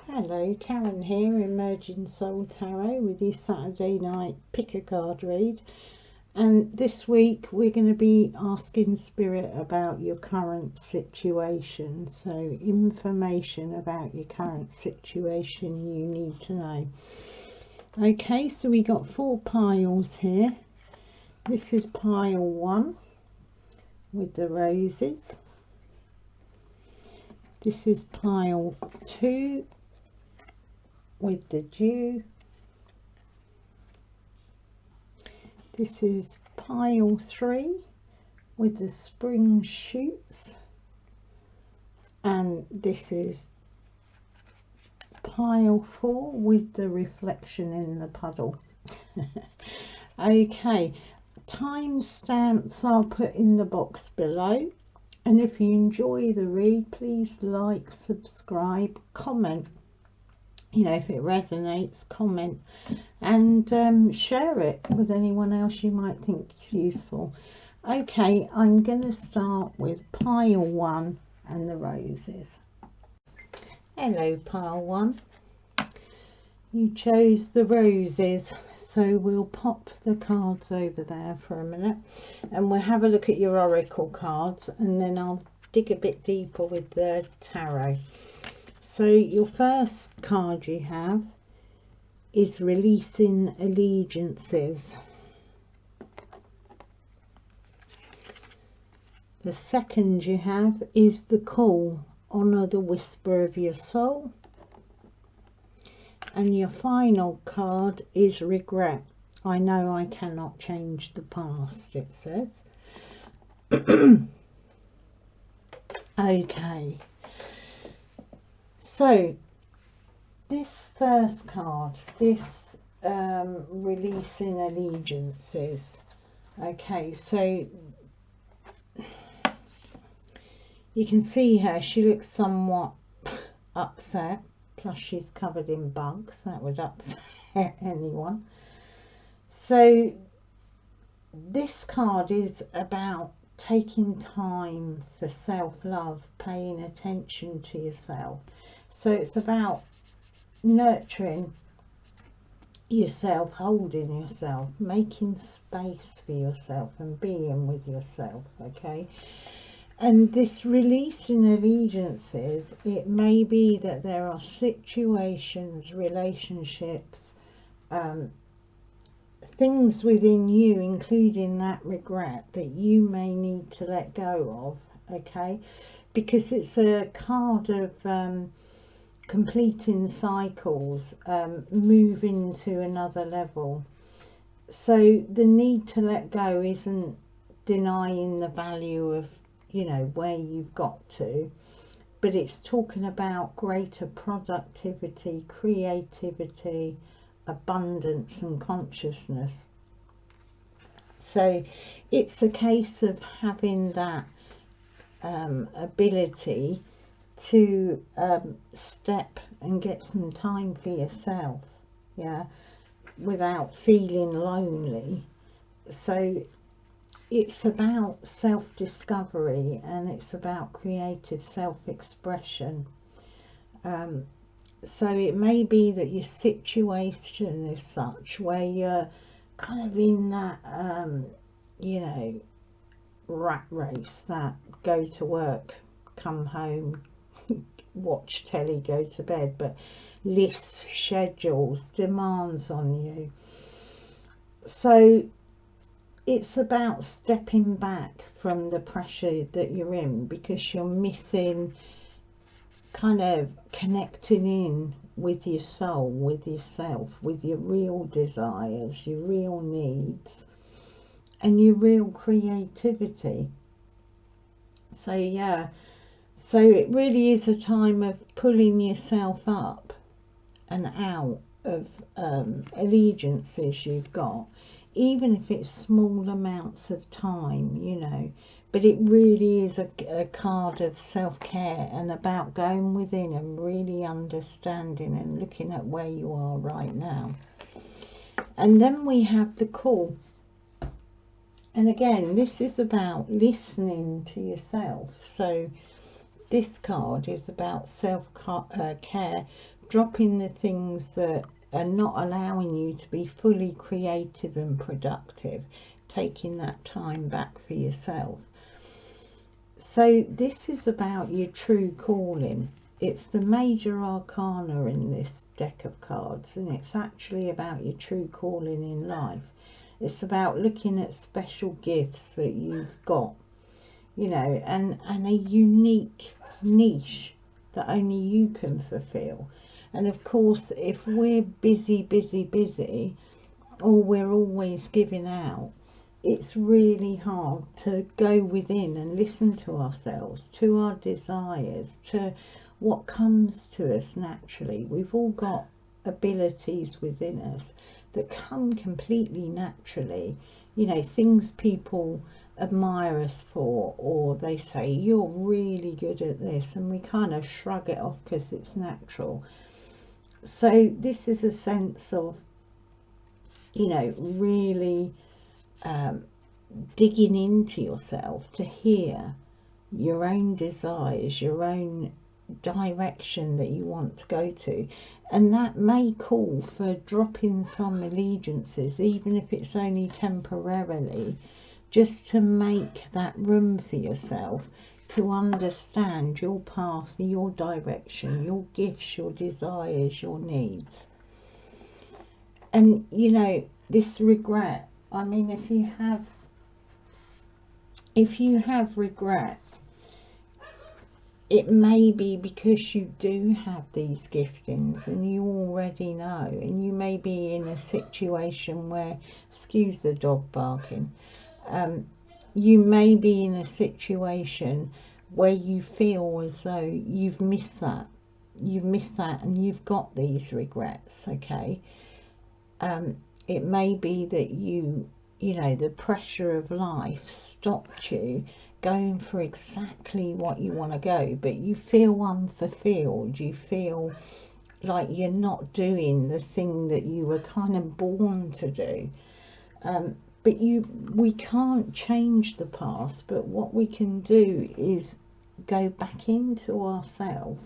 Hello, Karen here, Emerging Soul Tarot with your Saturday night pick a card read. And this week we're going to be asking Spirit about your current situation. So information about your current situation you need to know. Okay, so we got 4 piles here. This is pile 1 with the roses. This is pile 2 with the dew. This is pile 3 with the spring shoots, and this is pile 4 with the reflection in the puddle. Okay, timestamps I'll put in the box below, and if you enjoy the read, please like, subscribe, comment. You know, if it resonates, comment and share it with anyone else you might think is useful. Okay, I'm going to start with pile 1 and the roses. Hello, pile 1. You chose the roses, so we'll pop the cards over there for a minute and we'll have a look at your oracle cards, and then I'll dig a bit deeper with the tarot. So your first card you have is releasing allegiances. The second you have is the call, honour the whisper of your soul. And your final card is regret. I know I cannot change the past, it says. Okay. So this first card, this releasing allegiances. Okay, so you can see her, she looks somewhat upset, plus she's covered in bugs. That would upset anyone. So this card is about taking time for self-love, paying attention to yourself. So it's about nurturing yourself, holding yourself, making space for yourself and being with yourself. Okay, and this releasing allegiances, it may be that there are situations, relationships, things within you, including that regret, that you may need to let go of. Okay, because it's a card of completing cycles, moving to another level. So the need to let go isn't denying the value of, you know, where you've got to, but it's talking about greater productivity, creativity, abundance and consciousness. So it's a case of having that ability to step and get some time for yourself, yeah, without feeling lonely. So it's about self-discovery and it's about creative self-expression. So it may be that your situation is such where you're kind of in that you know, rat race, that go to work, come home, watch telly, go to bed, but lists, schedules, demands on you. So it's about stepping back from the pressure that you're in, because you're missing kind of connecting in with your soul, with yourself, with your real desires, your real needs and your real creativity. So yeah, so it really is a time of pulling yourself up and out of allegiances you've got, even if it's small amounts of time, you know. But it really is a card of self-care and about going within and really understanding and looking at where you are right now. And then we have the call. And again, this is about listening to yourself. So this card is about self-care, dropping the things that are not allowing you to be fully creative and productive, taking that time back for yourself. So this is about your true calling. It's the major arcana in this deck of cards, and it's actually about your true calling in life. It's about looking at special gifts that you've got, you know, and a unique niche that only you can fulfill. And of course, if we're busy, or we're always giving out, it's really hard to go within and listen to ourselves, to our desires, to what comes to us naturally. We've all got abilities within us that come completely naturally, you know, things people admire us for, or they say you're really good at this, and we kind of shrug it off because it's natural. So this is a sense of, you know, really digging into yourself to hear your own desires, your own direction that you want to go to. And that may call for dropping some allegiances, even if it's only temporarily, just to make that room for yourself to understand your path, your direction, your gifts, your desires, your needs. And you know, this regret, I mean, if you have regret, it may be because you do have these giftings and you already know, and you may be in a situation where, excuse the dog barking, you may be in a situation where you feel as though you've missed that and you've got these regrets, okay? It may be that you know, the pressure of life stopped you going for exactly what you want to go, but you feel unfulfilled, you feel like you're not doing the thing that you were kind of born to do. But we can't change the past, but what we can do is go back into ourselves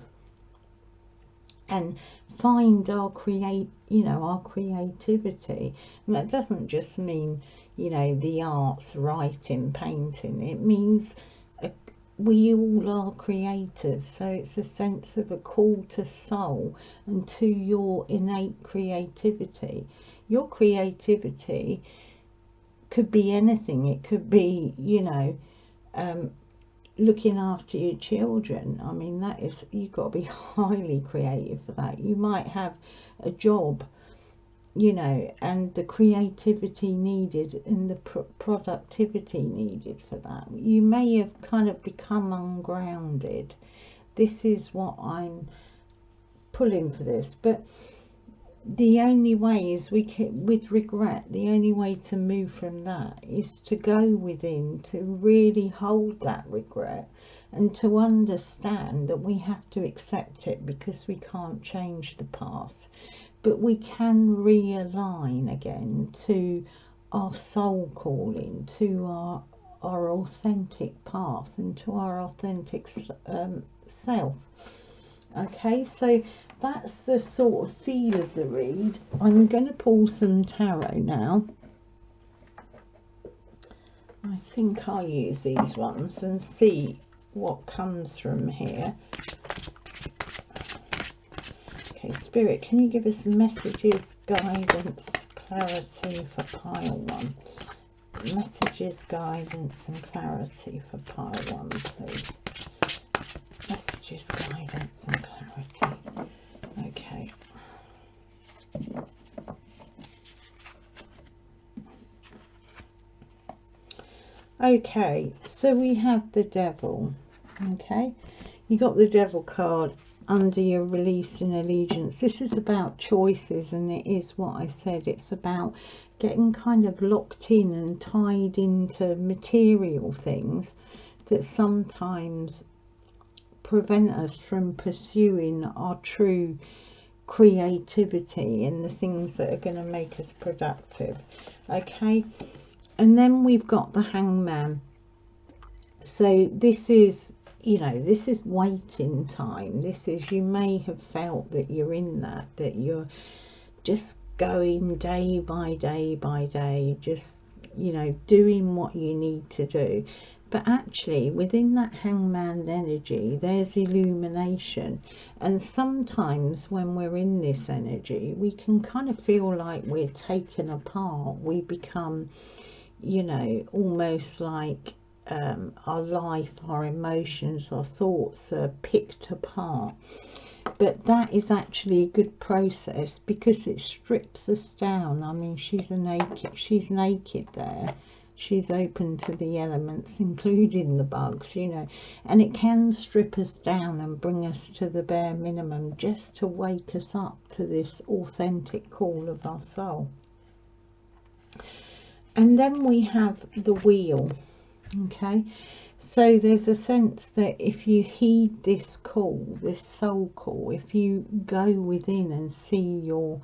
and find our creativity. And that doesn't just mean, you know, the arts, writing, painting. It means we all are creators. So it's a sense of a call to soul and to your innate creativity. Your creativity could be anything. It could be, you know, looking after your children. I mean, that is, you've got to be highly creative for that. You might have a job, you know, and the creativity needed and the productivity needed for that. You may have kind of become ungrounded. This is what I'm pulling for this. But the only way is with regret, the only way to move from that is to go within, to really hold that regret and to understand that we have to accept it because we can't change the past, but we can realign again to our soul calling, to our authentic path and to our authentic self. Okay, so that's the sort of feel of the read. I'm going to pull some tarot now. I think I'll use these ones and see what comes from here. Okay, Spirit, can you give us messages, guidance, clarity for pile 1? Messages, guidance and clarity for pile 1, please. Messages, guidance and clarity. Okay. Okay, so we have the Devil. Okay, you got the Devil card under your releasing allegiance. This is about choices, and it is what I said. It's about getting kind of locked in and tied into material things that sometimes prevent us from pursuing our true creativity and the things that are going to make us productive. Okay, and then we've got the Hangman. So this is, you know, this is waiting time. This is, you may have felt that you're in that you're just going day by day by day, just, you know, doing what you need to do. But actually within that hangman energy there's illumination, and sometimes when we're in this energy we can kind of feel like we're taken apart. We become, you know, almost like our life, our emotions, our thoughts are picked apart. But that is actually a good process because it strips us down. I mean, she's naked there. She's open to the elements, including the bugs, you know, and it can strip us down and bring us to the bare minimum just to wake us up to this authentic call of our soul. And then we have the wheel. Okay, so there's a sense that if you heed this call, this soul call, if you go within and see your,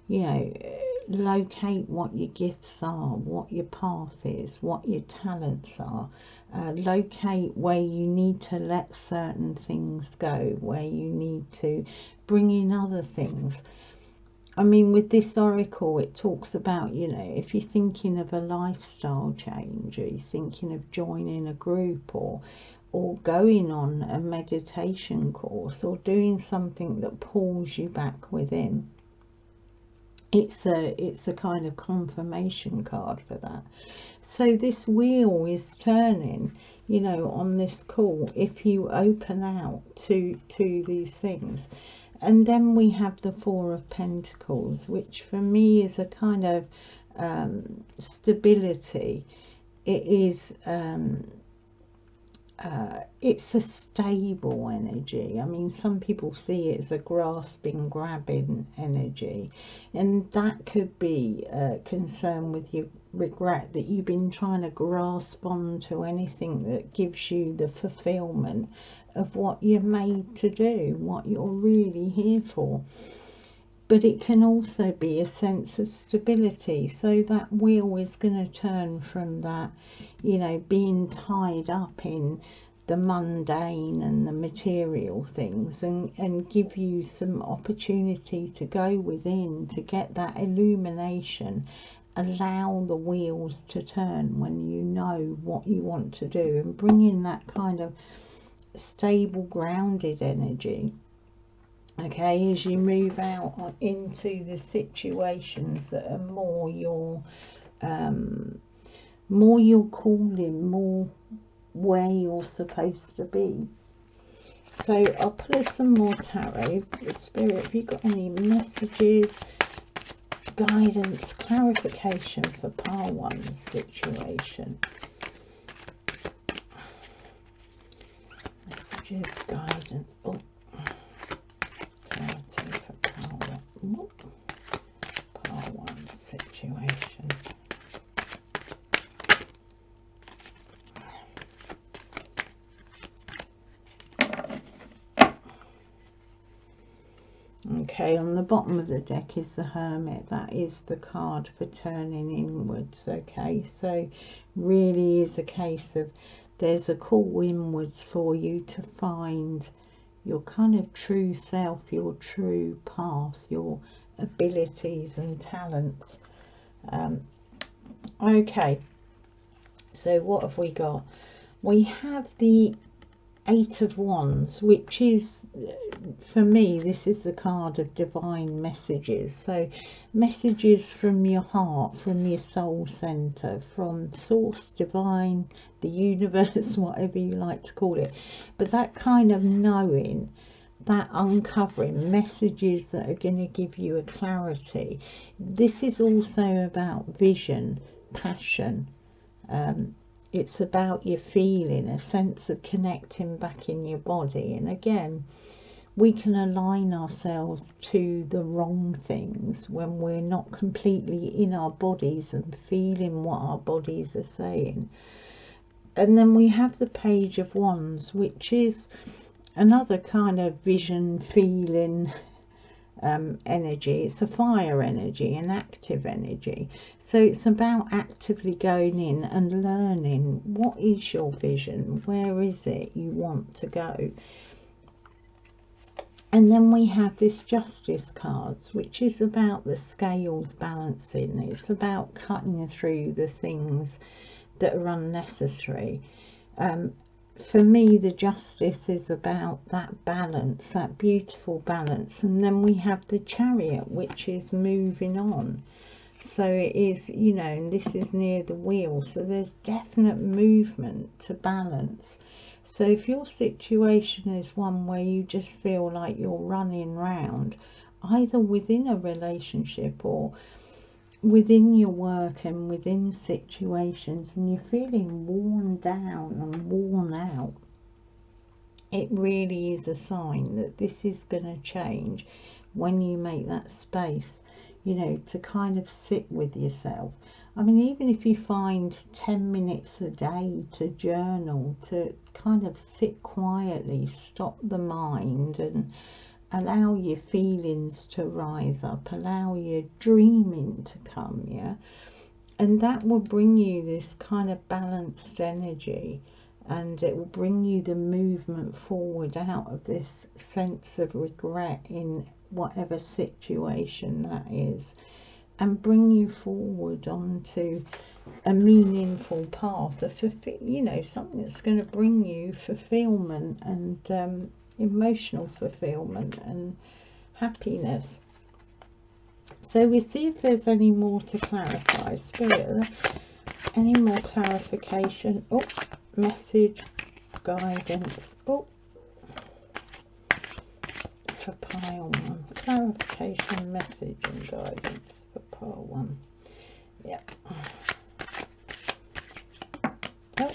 you know, locate what your gifts are, what your path is, what your talents are, locate where you need to let certain things go, where you need to bring in other things. I mean, with this oracle, it talks about, you know, if you're thinking of a lifestyle change, or you're thinking of joining a group, or going on a meditation course, or doing something that pulls you back within, it's a kind of confirmation card for that. So this wheel is turning, you know, on this call if you open out to these things. And then we have the Four of Pentacles, which for me is a kind of stability. It is it's a stable energy. I mean, some people see it as a grasping, grabbing energy, and that could be concerned with your regret that you've been trying to grasp onto anything that gives you the fulfillment of what you're made to do, what you're really here for. But it can also be a sense of stability. So that wheel is going to turn from that, you know, being tied up in the mundane and the material things, and give you some opportunity to go within, to get that illumination. Allow the wheels to turn when you know what you want to do, and bring in that kind of stable, grounded energy. Okay, as you move out into the situations that are more your calling, more where you're supposed to be. So I'll pull some more tarot. Spirit, have you got any messages, guidance, clarification for Pile 1's situation? Messages, guidance, clarity for Pile 1's situation. Okay, on the bottom of the deck is the Hermit. That is the card for turning inwards. Okay, so really is a case of there's a call inwards for you to find your kind of true self, your true path, your abilities and talents. Okay, so what have we got? We have the Eight of Wands, which is, for me, this is the card of divine messages. So messages from your heart, from your soul center, from source, divine, the universe, whatever you like to call it. But that kind of knowing, that uncovering, messages that are going to give you a clarity. This is also about vision, passion. It's about your feeling, a sense of connecting back in your body. And again, we can align ourselves to the wrong things when we're not completely in our bodies and feeling what our bodies are saying. And then we have the Page of Wands, which is another kind of vision, feeling, energy. It's a fire energy, an active energy. So it's about actively going in and learning, what is your vision, where is it you want to go. And then we have this Justice cards, which is about the scales balancing. It's about cutting through the things that are unnecessary. For me, the Justice is about that balance, that beautiful balance. And then we have the Chariot, which is moving on. So it is, you know, and this is near the wheel. So there's definite movement to balance. So if your situation is one where you just feel like you're running round, either within a relationship or within your work and within situations, and you're feeling worn down and worn out, it really is a sign that this is going to change when you make that space, you know, to kind of sit with yourself. I mean, even if you find 10 minutes a day to journal, to kind of sit quietly, stop the mind and allow your feelings to rise up, allow your dreaming to come, yeah? And that will bring you this kind of balanced energy, and it will bring you the movement forward out of this sense of regret in whatever situation that is, and bring you forward onto a meaningful path, you know, something that's going to bring you fulfillment and emotional fulfillment and happiness. So we see if there's any more to clarify. Spirit, any more clarification? Oh, message, guidance. Oh, for pile 1. Clarification, message and guidance for pile 1. Yep. Oh,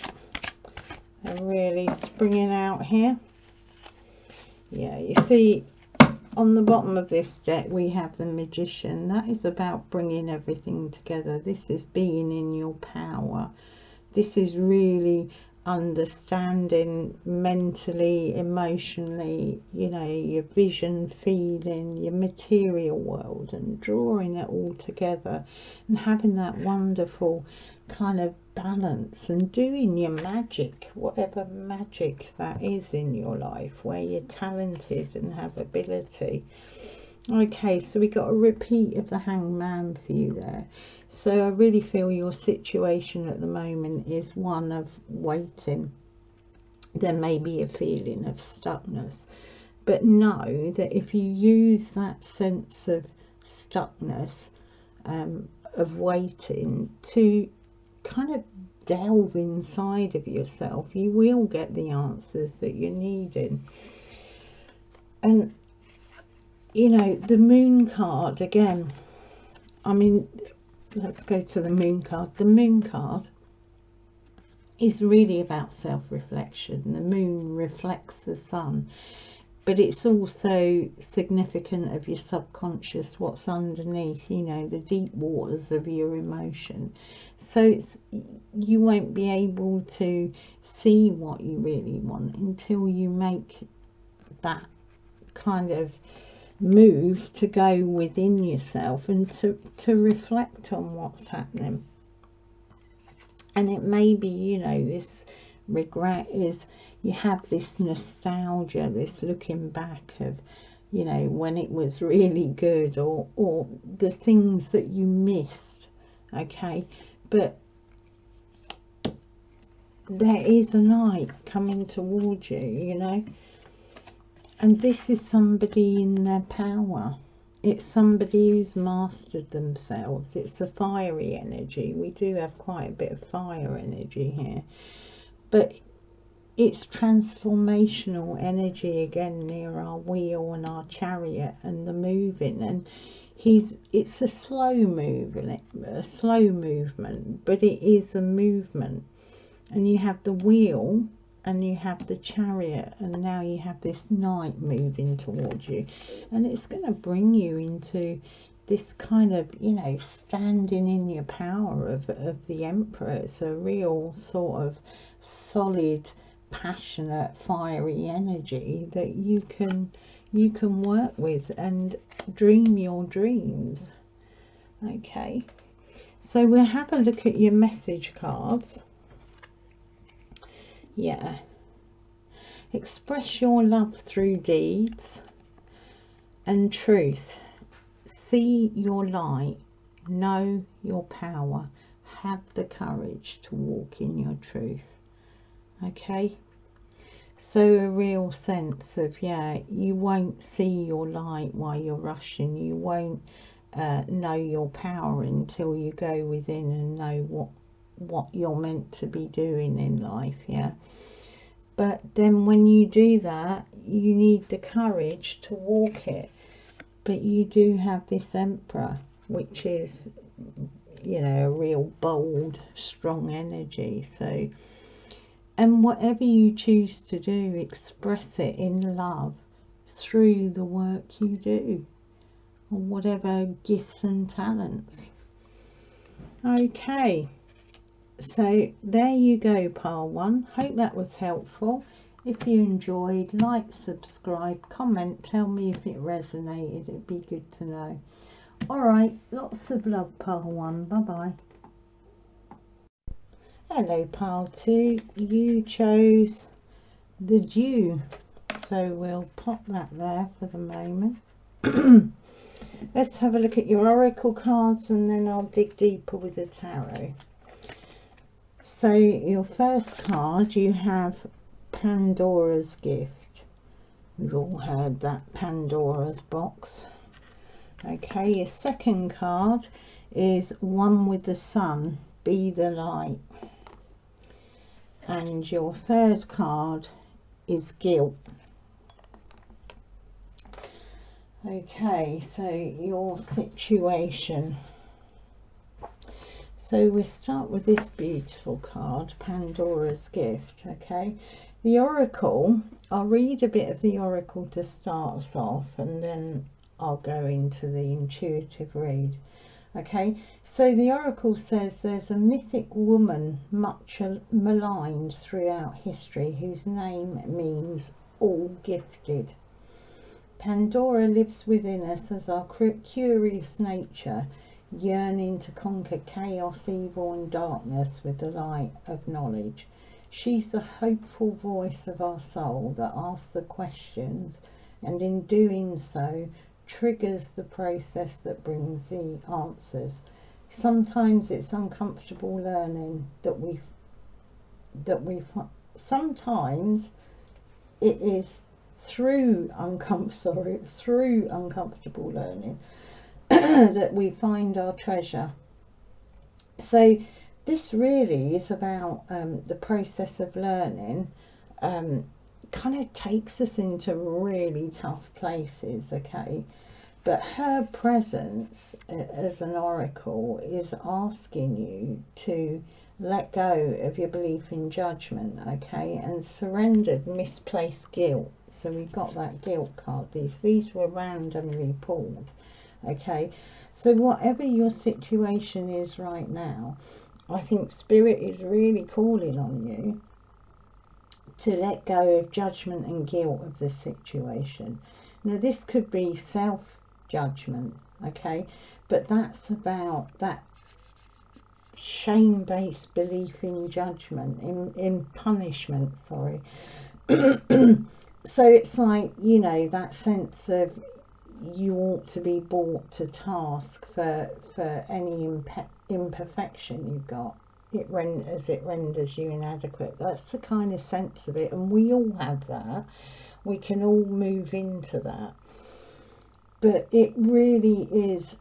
they're really springing out here. Yeah, you see on the bottom of this deck we have the Magician. That is about bringing everything together. This is being in your power. This is really understanding mentally, emotionally, you know, your vision, feeling, your material world, and drawing it all together and having that wonderful kind of balance and doing your magic, whatever magic that is in your life, where you're talented and have ability. Okay, so we got a repeat of the Hanged Man for you there. So I really feel your situation at the moment is one of waiting. There may be a feeling of stuckness, but know that if you use that sense of stuckness, of waiting, to kind of delve inside of yourself, you will get the answers that you're needing. And you know, the Moon card again, I mean, let's go to the Moon card. The Moon card is really about self-reflection. The Moon reflects the Sun, but it's also significant of your subconscious, what's underneath, you know, the deep waters of your emotion. So you won't be able to see what you really want until you make that kind of move to go within yourself and to reflect on what's happening. And it may be, you know, this regret is, you have this nostalgia, this looking back of, you know, when it was really good, or the things that you missed. Okay, but there is a light coming towards you, you know, and this is somebody in their power. It's somebody who's mastered themselves. It's a fiery energy. We do have quite a bit of fire energy here, but it's transformational energy again near our wheel and our chariot and the moving. And it's a slow movement, but it is a movement. And you have the wheel and you have the chariot, and now you have this knight moving towards you, and it's going to bring you into this kind of, you know, standing in your power of the Emperor. It's a real sort of solid, passionate, fiery energy that you can, you can work with and dream your dreams. Okay, so we'll have a look at your message cards. Yeah. Express your love through deeds and truth. See your light. Know your power. Have the courage to walk in your truth. Okay, so a real sense of, yeah, you won't see your light while you're rushing. You won't know your power until you go within and know what you're meant to be doing in life. Yeah, but then when you do that, you need the courage to walk it. But you do have this Emperor, which is, you know, a real bold, strong energy. So, and whatever you choose to do, express it in love through the work you do, or whatever gifts and talents. Okay, so there you go, pile one. Hope that was helpful. If you enjoyed, like, subscribe, comment, tell me if it resonated. It'd be good to know. Alright, lots of love, pile one. Bye bye. Hello, pile two. You chose the dew, so we'll pop that there for the moment. Let's have a look at your oracle cards, and then I'll dig deeper with the tarot. So your first card, you have Pandora's gift. We've all heard that, Pandora's box. Okay, your second card is One with the Sun, Be the Light. And your third card is Guilt. Okay, so your situation. So we'll start with this beautiful card, Pandora's gift. Okay, the oracle, I'll read a bit of the oracle to start us off, and then I'll go into the intuitive read. Okay, so the oracle says there's a mythic woman much maligned throughout history whose name means all gifted. Pandora lives within us as our curious nature, yearning to conquer chaos, evil and darkness with the light of knowledge. She's the hopeful voice of our soul that asks the questions, and in doing so triggers the process that brings the answers. Sometimes it's uncomfortable learning sometimes it is through uncomfortable learning that we find our treasure. So this really is about the process of learning. Kind of takes us into really tough places, okay, but her presence as an oracle is asking you to let go of your belief in judgment, okay, and surrendered misplaced guilt. So we got that guilt card. These were randomly pulled. Okay, so whatever your situation is right now, I think Spirit is really calling on you to let go of judgment and guilt of the situation. Now this could be self-judgment, okay, but that's about that shame-based belief in judgment, in punishment, sorry. So it's like, you know, that sense of you ought to be brought to task for any imperfection you've got. It renders you inadequate. That's the kind of sense of it, and we all have that. We can all move into that, but it really is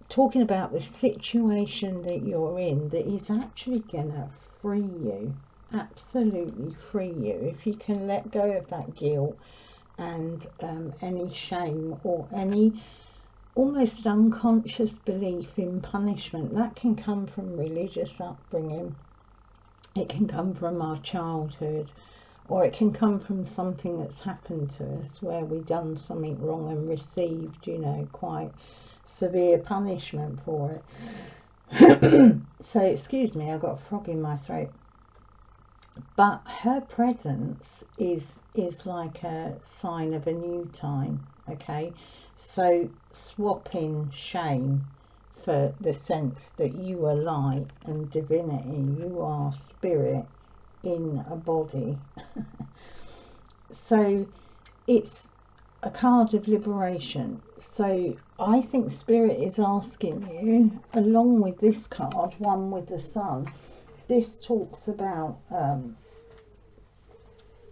talking about the situation that you're in that is actually gonna free you, absolutely free you, if you can let go of that guilt and any shame or any almost unconscious belief in punishment. That can come from religious upbringing, it can come from our childhood, or it can come from something that's happened to us where we've done something wrong and received, you know, quite severe punishment for it. So excuse me, I've got a frog in my throat. but her presence is like a sign of a new time. Okay, so swapping shame for the sense that you are light and divinity, you are spirit in a body. So it's a card of liberation. So I think spirit is asking you, along with this card, one with the sun, this talks about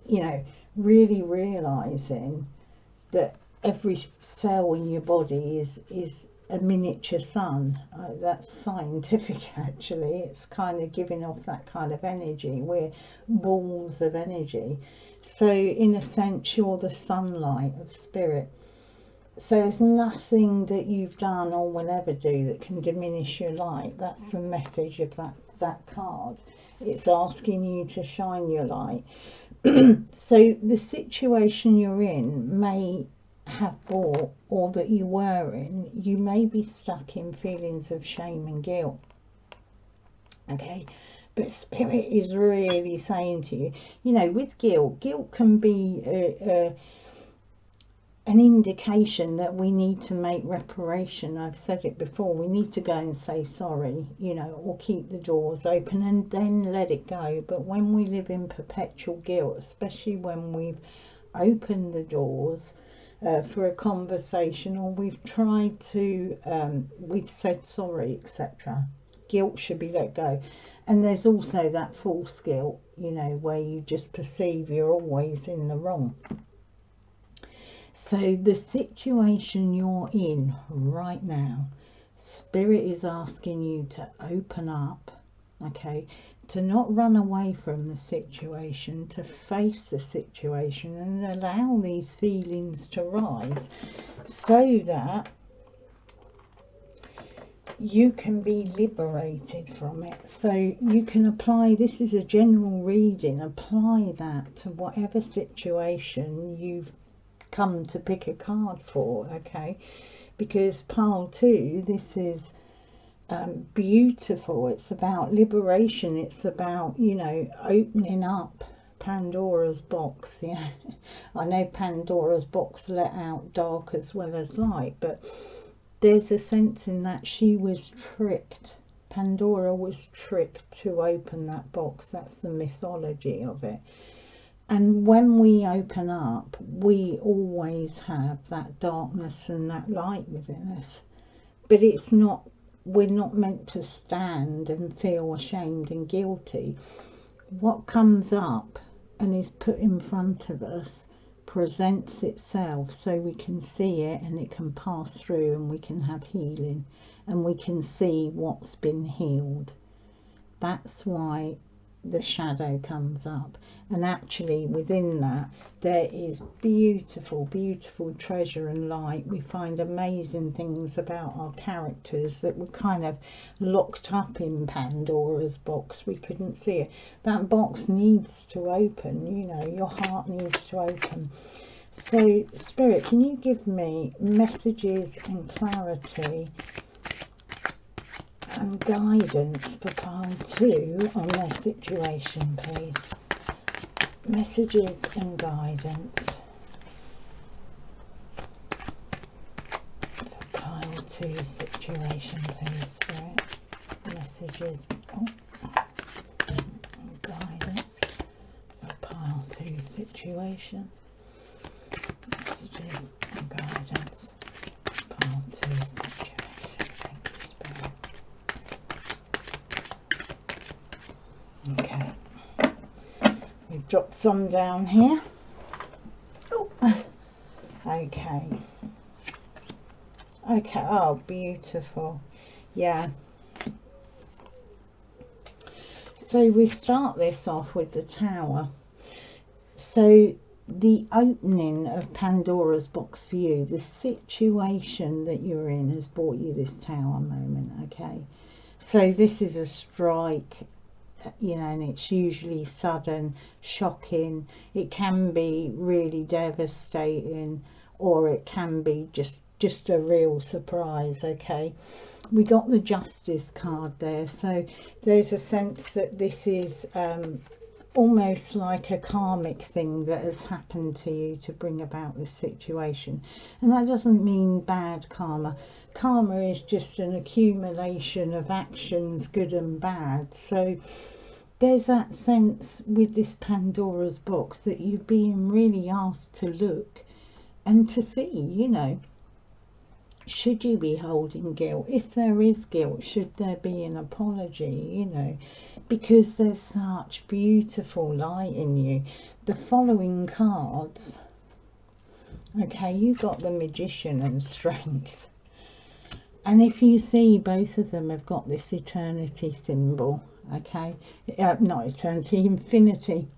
you know, really realizing that every cell in your body is a miniature sun. That's scientific actually. It's kind of giving off that kind of energy. We're balls of energy. So in a sense you're the sunlight of spirit. So there's nothing that you've done or will ever do that can diminish your light. That's the message of that card. It's asking you to shine your light. So the situation you're in may have brought, or that you were in, you may be stuck in feelings of shame and guilt. Okay, but spirit is really saying to you, you know, with guilt can be an indication that we need to make reparation. I've said it before, we need to go and say sorry, you know, or keep the doors open and then let it go. But when we live in perpetual guilt, especially when we've opened the doors for a conversation, or we've tried to we've said sorry, etc., guilt should be let go. And there's also that false guilt, you know, where you just perceive you're always in the wrong. So the situation you're in right now, spirit is asking you to open up, okay, to not run away from the situation, to face the situation and allow these feelings to rise so that you can be liberated from it. So you can apply, this is a general reading, apply that to whatever situation you've come to pick a card for, okay? Because pile 2, this is beautiful. It's about liberation. It's about, you know, opening up Pandora's box. Yeah, I know Pandora's box let out dark as well as light, but there's a sense in that she was tricked. Pandora was tricked to open that box. That's the mythology of it. And when we open up, we always have that darkness and that light within us. But it's not, we're not meant to stand and feel ashamed and guilty. What comes up and is put in front of us presents itself so we can see it and it can pass through and we can have healing and we can see what's been healed. That's why the shadow comes up, and actually within that there is beautiful treasure and light. We find amazing things about our characters that were kind of locked up in Pandora's box. We couldn't see it. That box needs to open, you know, your heart needs to open. So spirit, can you give me messages and clarity and guidance for pile 2 on their situation, please? Messages and guidance for pile 2 situation, please, spirit. Messages and guidance for pile 2 situation. Messages and guidance for pile 2 situation. Thank you, spirit. Okay, we've dropped some down here. Oh, okay, oh, beautiful. Yeah, so we start this off with the Tower. So the opening of Pandora's box for you, the situation that you're in has brought you this Tower moment, okay? So this is a strike, you know, and it's usually sudden, shocking. It can be really devastating, or it can be just a real surprise, okay? We got the Justice card there, so there's a sense that this is almost like a karmic thing that has happened to you to bring about this situation. And that doesn't mean bad karma. Karma is just an accumulation of actions, good and bad. So there's that sense with this Pandora's box that you're being really asked to look and to see, you know, should you be holding guilt? If there is guilt, should there be an apology, you know, because there's such beautiful light in you. The following cards, okay, you got the Magician and Strength. And if you see, both of them have got this eternity symbol, okay, not eternity, infinity.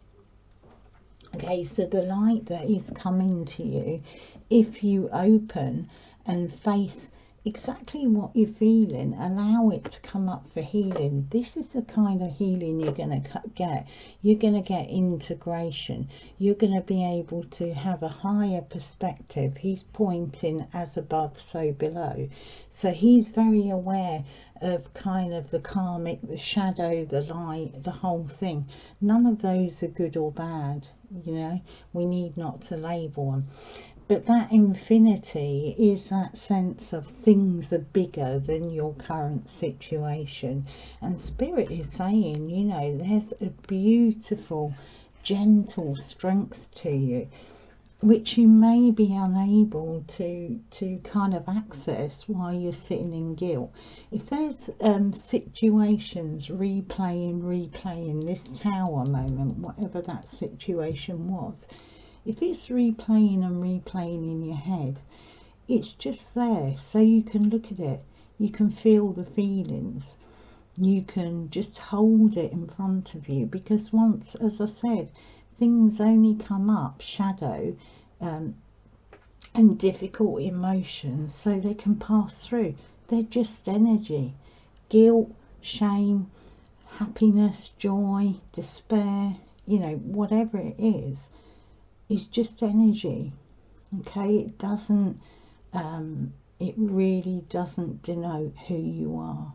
Okay, so the light that is coming to you, if you open and face exactly what you're feeling, allow it to come up for healing. This is the kind of healing you're going to get. You're going to get integration. You're going to be able to have a higher perspective. He's pointing as above, so below. So he's very aware of kind of the karmic, the shadow, the light, the whole thing. None of those are good or bad, you know. We need not to label them. But that infinity is that sense of things are bigger than your current situation. And Spirit is saying, you know, there's a beautiful, gentle strength to you, which you may be unable to kind of access while you're sitting in guilt. If there's situations replaying this Tower moment, whatever that situation was, if it's replaying in your head, it's just there, so you can look at it, you can feel the feelings, you can just hold it in front of you, because once, as I said, things only come up, shadow and difficult emotions, so they can pass through. They're just energy. Guilt, shame, happiness, joy, despair, you know, whatever it is just energy. Okay, it doesn't it really doesn't denote who you are.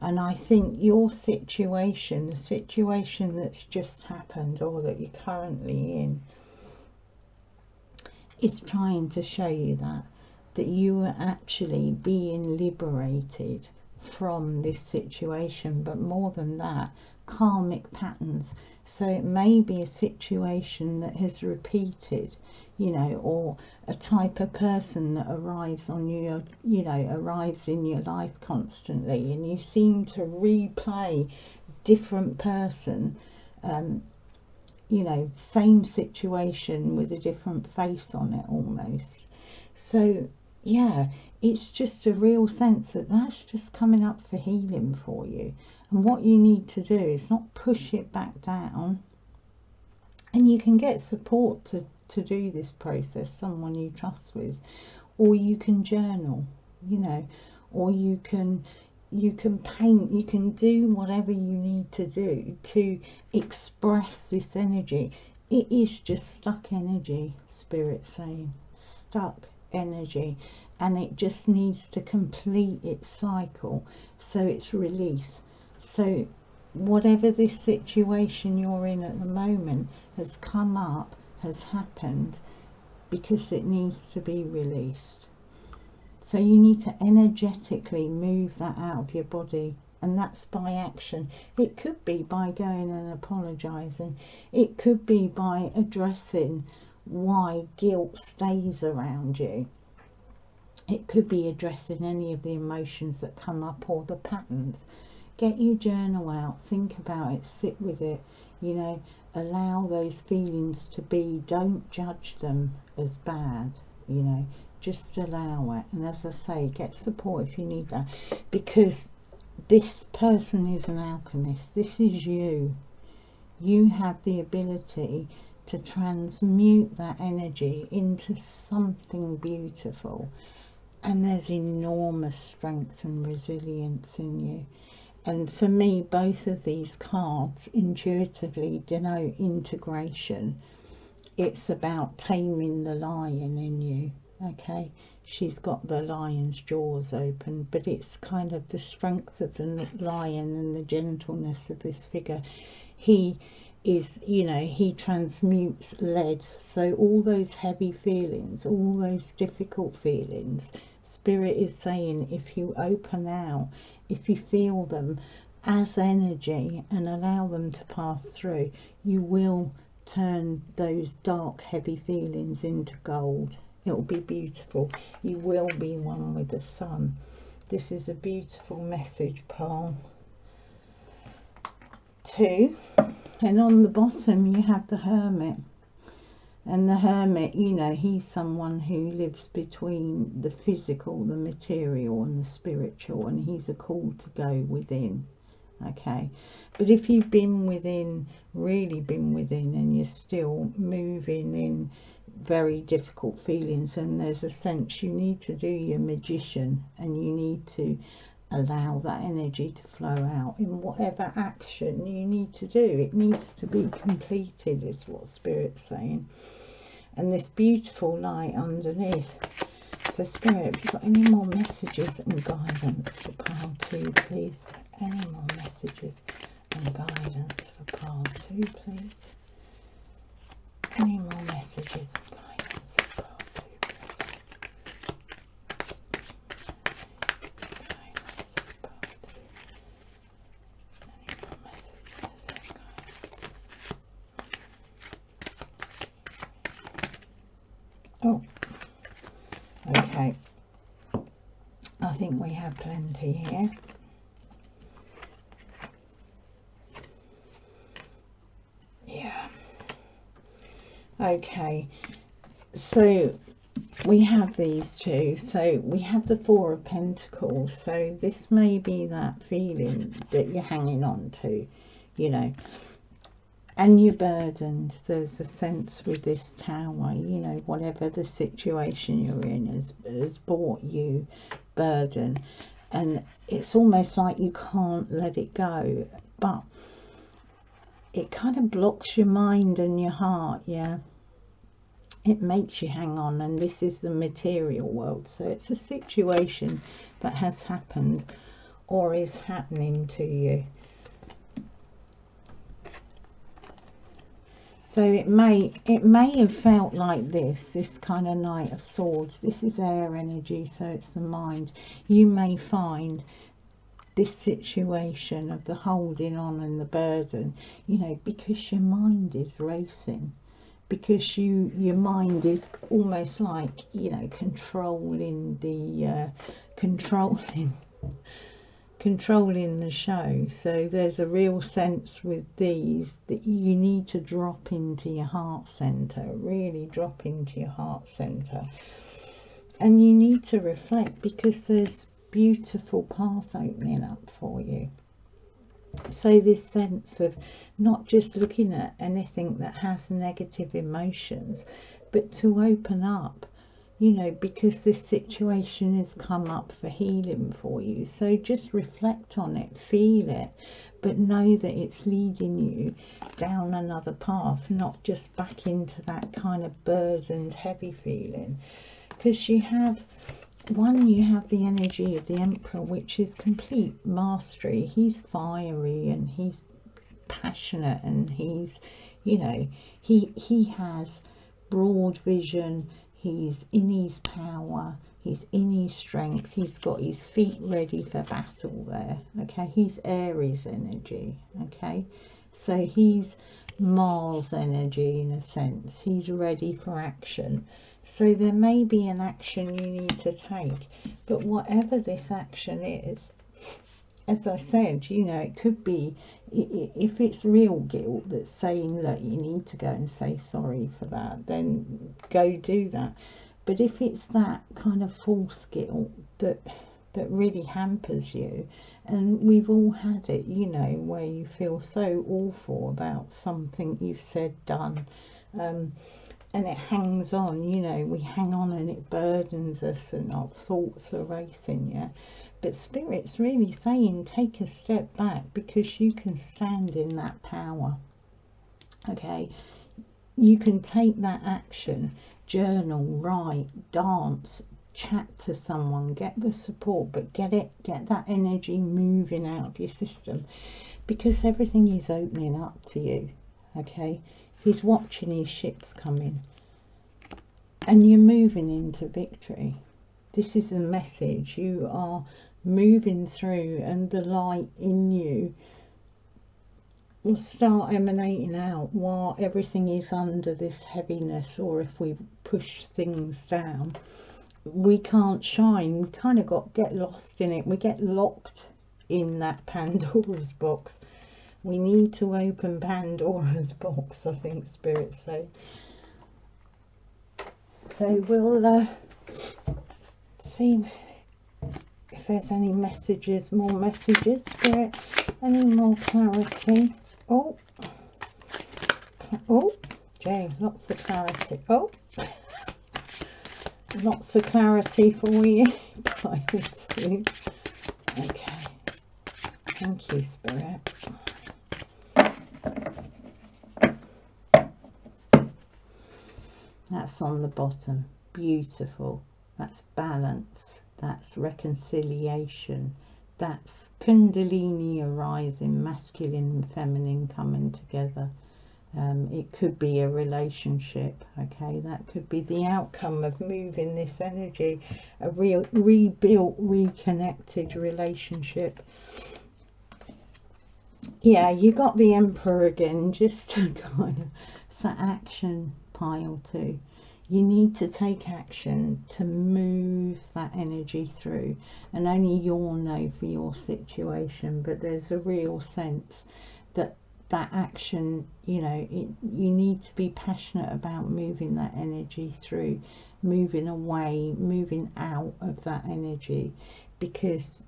And I think your situation, the situation that's just happened or that you're currently in, is trying to show you that you are actually being liberated from this situation. But more than that, karmic patterns. So it may be a situation that has repeated, you know, or a type of person that arrives on your, you know, arrives in your life constantly, and you seem to replay different person, you know, same situation with a different face on it almost. So yeah, it's just a real sense that that's just coming up for healing for you. And what you need to do is not push it back down. And you can get support to do this process, someone you trust with, or you can journal, you know, or you can paint, you can do whatever you need to do to express this energy. It is just stuck energy, Spirit saying, stuck energy, and it just needs to complete its cycle, so it's release. So whatever this situation you're in at the moment has come up, has happened, because it needs to be released. So you need to energetically move that out of your body, and that's by action. It could be by going and apologizing. It could be by addressing why guilt stays around you. It could be addressing any of the emotions that come up or the patterns. Get your journal out, think about it, sit with it, you know, allow those feelings to be, don't judge them as bad, you know, just allow it. And as I say, get support if you need that, because this person is an alchemist. This is you. You have the ability to transmute that energy into something beautiful, and there's enormous strength and resilience in you. And for me, both of these cards intuitively denote integration. It's about taming the lion in you, okay? She's got the lion's jaws open, but it's kind of the strength of the lion and the gentleness of this figure. He is, you know, he transmutes lead. So all those heavy feelings, all those difficult feelings, Spirit is saying, if you open out, if you feel them as energy and allow them to pass through, you will turn those dark heavy feelings into gold. It will be beautiful. You will be one with the sun. This is a beautiful message, Pearl. 2, and on the bottom you have the Hermit. And the Hermit, you know, he's someone who lives between the physical, the material and the spiritual, and he's a call to go within. Okay, but if you've been within, really been within, and you're still moving in very difficult feelings, and there's a sense you need to do your magician, and you need to allow that energy to flow out in whatever action you need to do. It needs to be completed, is what Spirit's saying. And this beautiful light underneath. So Spirit, have you got any more messages and guidance for pile 2, please? Any more messages and guidance for pile 2, please? Any more messages and guidance for pile 2, please? Guidance for pile 2. Any more messages and guidance? Oh, okay. I think we have plenty here. Yeah. Okay, so we have these two. So we have the 4 of Pentacles. So this may be that feeling that you're hanging on to, you know, and you're burdened. There's a sense with this Tower, you know, whatever the situation you're in has brought you burden, and it's almost like you can't let it go, but it kind of blocks your mind and your heart. Yeah, it makes you hang on, and this is the material world. So it's a situation that has happened or is happening to you. So it may have felt like this kind of Knight of Swords. This is air energy, so it's the mind. You may find this situation of the holding on and the burden, you know, because your mind is racing, because your mind is almost like, you know, controlling the controlling the show. So there's a real sense with these that you need to drop into your heart center, really drop into your heart center, and you need to reflect, because there's beautiful path opening up for you. So this sense of not just looking at anything that has negative emotions, but to open up, you know, because this situation has come up for healing for you. So just reflect on it, feel it, but know that it's leading you down another path, not just back into that kind of burdened, heavy feeling. Because you have the energy of the Emperor, which is complete mastery. He's fiery and he's passionate, and he's, you know, he has broad vision. He's in his power, he's in his strength, he's got his feet ready for battle there. Okay, he's Aries energy. Okay, so he's Mars energy in a sense. He's ready for action. So there may be an action you need to take, but whatever this action is, as I said, you know, it could be, if it's real guilt that's saying that you need to go and say sorry for that, then go do that. But if it's that kind of false guilt that really hampers you, and we've all had it, you know, where you feel so awful about something you've said, done, and it hangs on, you know, we hang on and it burdens us and our thoughts are racing, yeah. But Spirit's really saying, take a step back, because you can stand in that power. Okay, you can take that action, journal, write, dance, chat to someone, get the support, but get that energy moving out of your system, because everything is opening up to you. okay? He's watching his ships coming, and you're moving into victory. This is a message. You are moving through, and the light in you will start emanating out while everything is under this heaviness, or if we push things down, we can't shine. We kind of get lost in it. We get locked in that Pandora's box. We need to open Pandora's box, I think Spirit's saying. So we'll see if there's any messages, more messages, Spirit, any more clarity. Oh, Jay, lots of clarity. Oh, lots of clarity for you. Pile 2. Okay, thank you, Spirit. That's on the bottom. Beautiful. That's balance. That's reconciliation. That's Kundalini arising, masculine and feminine coming together. It could be a relationship, okay? That could be the outcome of moving this energy, a real rebuilt, reconnected relationship. Yeah, you got the Emperor again, just to kind of, it's that action, pile 2. You need to take action to move that energy through, and only you'll know for your situation, but there's a real sense that that action, you know, you need to be passionate about moving that energy through, moving away, moving out of that energy, because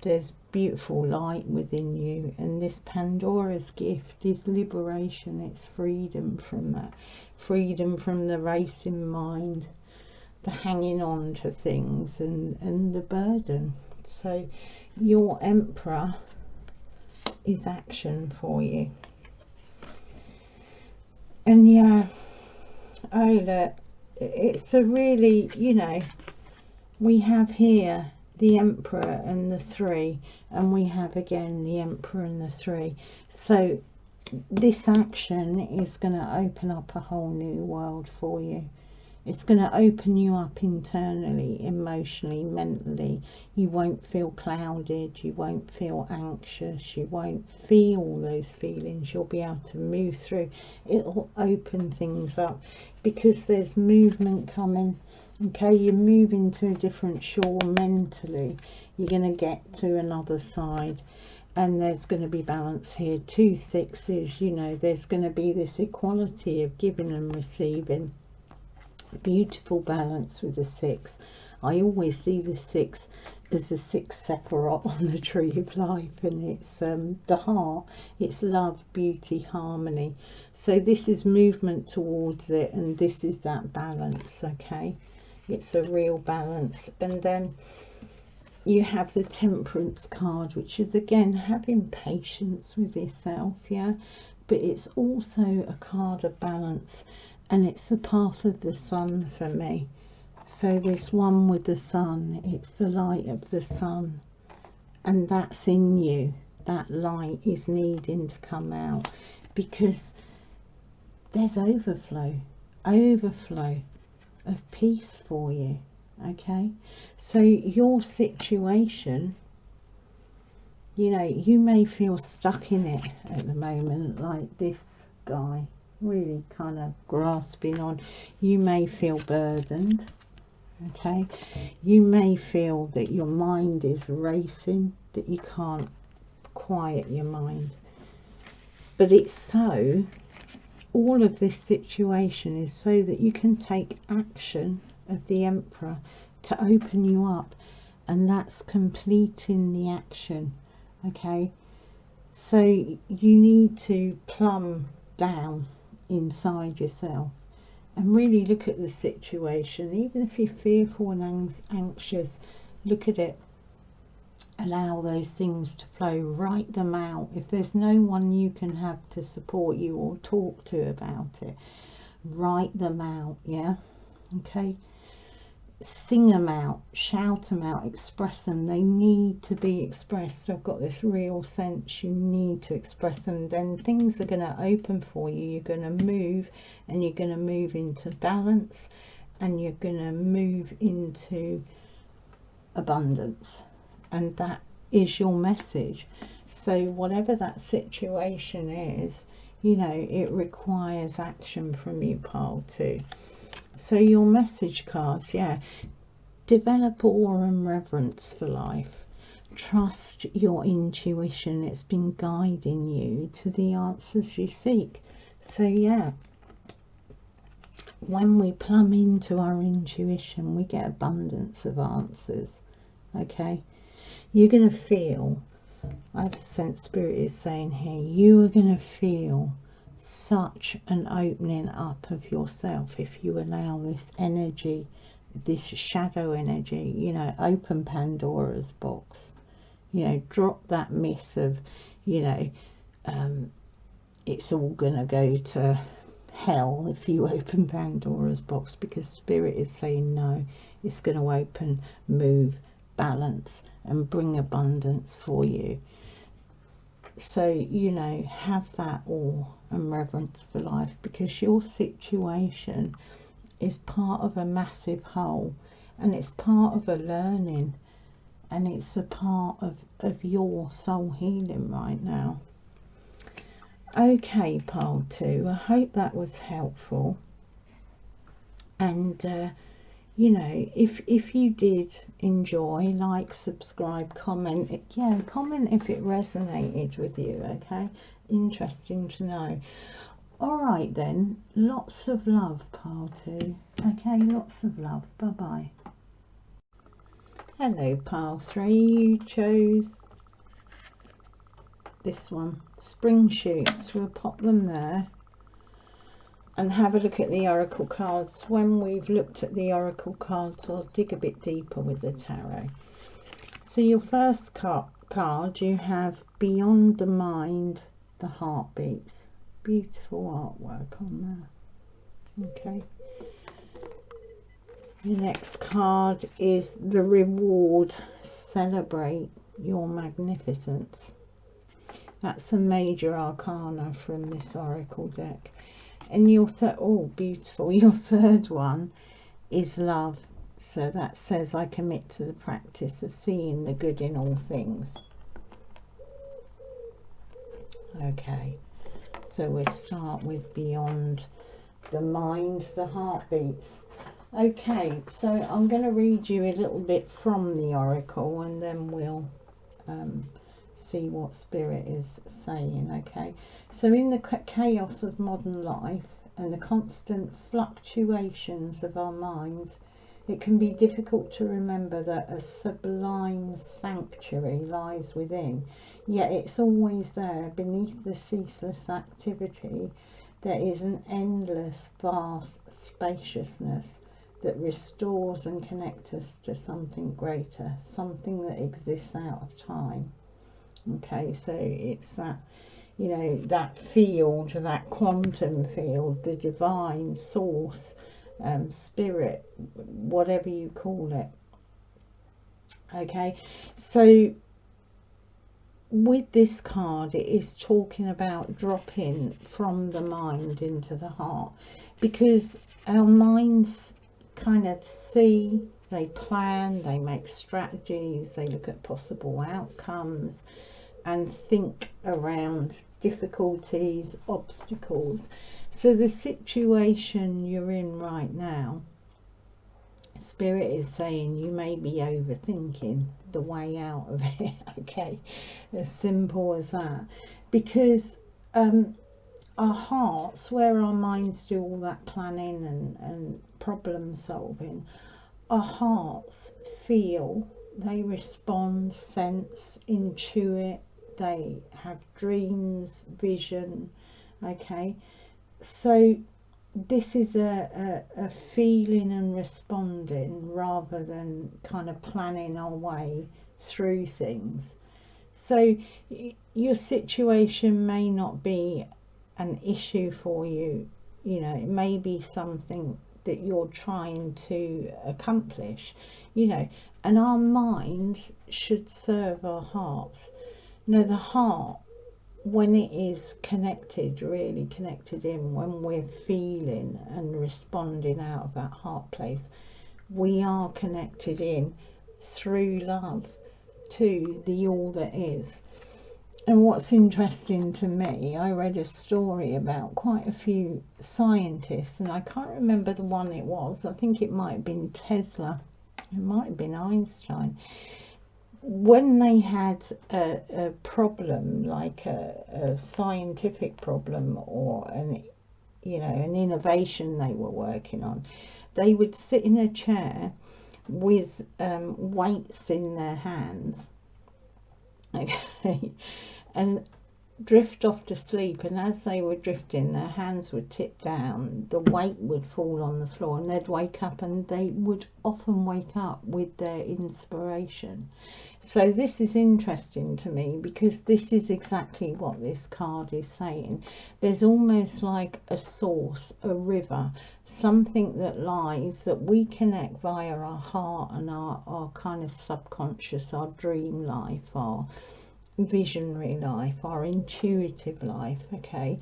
there's beautiful light within you, and this Pandora's gift is liberation. It's freedom from that, freedom from the racing mind, the hanging on to things, and the burden. So your Emperor is action for you. And yeah, oh look, it's a really, you know, we have here the Emperor and the 3, and we have again the Emperor and the 3. So this action is going to open up a whole new world for you. It's going to open you up internally, emotionally, mentally. You won't feel clouded, you won't feel anxious, you won't feel those feelings. You'll be able to move through. It'll open things up because there's movement coming. Okay, you're moving to a different shore mentally. You're going to get to another side, and there's going to be balance here. 2 6s, you know, there's going to be this equality of giving and receiving. Beautiful balance with the 6. I always see the 6 as the 6th Sephiroth on the tree of life, and it's the heart. It's love, beauty, harmony. So this is movement towards it, and this is that balance. Okay, it's a real balance. And then you have the Temperance card, which is again having patience with yourself, yeah, but it's also a card of balance, and it's the path of the sun for me. So this one with the sun, it's the light of the sun, and that's in you. That light is needing to come out, because there's overflow of peace for you. Okay, so your situation, you know, you may feel stuck in it at the moment, like this guy, really kind of grasping on. You may feel burdened. Okay, you may feel that your mind is racing, that you can't quiet your mind, but it's so, all of this situation is so that you can take action of the Emperor to open you up, and that's completing the action. Okay, so you need to plumb down inside yourself and really look at the situation. Even if you're fearful and anxious, look at it, allow those things to flow, write them out. If there's no one you can have to support you or talk to about it, write them out. Yeah, okay, sing them out, shout them out, express them. They need to be expressed. I've got this real sense you need to express them. Then things are going to open for you. You're going to move, and you're going to move into balance, and you're going to move into abundance. And that is your message. So whatever that situation is, you know, it requires action from you, pile 2. So your message cards, yeah. Develop awe and reverence for life. Trust your intuition. It's been guiding you to the answers you seek. So yeah, when we plumb into our intuition, we get abundance of answers. Okay, you're going to feel, I have a sense Spirit is saying here, you are going to feel such an opening up of yourself if you allow this energy, this shadow energy, you know, open Pandora's box. You know, drop that myth of, you know, it's all gonna go to hell if you open Pandora's box, because Spirit is saying no, it's going to open, move, balance and bring abundance for you. So, you know, have that awe and reverence for life, because your situation is part of a massive whole, and it's part of a learning, and it's a part of your soul healing right now. Okay, pile 2, I hope that was helpful. And you know, if you did enjoy, like, subscribe, comment. Yeah, comment if it resonated with you. Okay, interesting to know. All right then, lots of love, pile 2. Okay, lots of love. Bye bye. Hello, pile 3. You chose this one, spring shoots. We'll pop them there and have a look at the oracle cards. When we've looked at the oracle cards, I'll dig a bit deeper with the tarot. So your first card, you have Beyond the Mind, the Heartbeats. Beautiful artwork on there. Okay. The next card is the Reward, Celebrate Your Magnificence. That's a major arcana from this oracle deck. And your beautiful, your third one is Love. So that says, I commit to the practice of seeing the good in all things. Okay, so we'll start with Beyond the Mind, the Heartbeats. Okay, so I'm going to read you a little bit from the oracle, and then we'll see what Spirit is saying. Okay, so in the chaos of modern life and the constant fluctuations of our minds, it can be difficult to remember that a sublime sanctuary lies within, yet it's always there. Beneath the ceaseless activity there is an endless vast spaciousness that restores and connects us to something greater, something that exists out of time. Okay, so it's that, you know, that field, that quantum field, the divine source, spirit, whatever you call it. Okay, so with this card, it is talking about dropping from the mind into the heart, because our minds kind of see, they plan, they make strategies, they look at possible outcomes and think around difficulties, obstacles. So the situation you're in right now, Spirit is saying you may be overthinking the way out of it. Okay, as simple as that. Because our hearts, where our minds do all that planning and problem solving, our hearts feel, they respond, sense, intuit, they have dreams, vision. Okay, so this is a feeling and responding rather than kind of planning our way through things. So your situation may not be an issue for you, you know, it may be something that you're trying to accomplish, you know. And our minds should serve our hearts. Now the heart, when it is connected, really connected in, when we're feeling and responding out of that heart place, we are connected in through love to the all that is. And what's interesting to me, I read a story about quite a few scientists, and I can't remember the one it was. I think it might have been Tesla, it might have been Einstein. When they had a problem, like a scientific problem, or an innovation they were working on, they would sit in a chair with weights in their hands, okay, and drift off to sleep. And as they were drifting, their hands would tip down, the weight would fall on the floor, and they'd wake up, and they would often wake up with their inspiration. So this is interesting to me, because this is exactly what this card is saying. There's almost like a source, a river, something that lies, that we connect via our heart and our kind of subconscious, our dream life, our visionary life, our intuitive life, okay.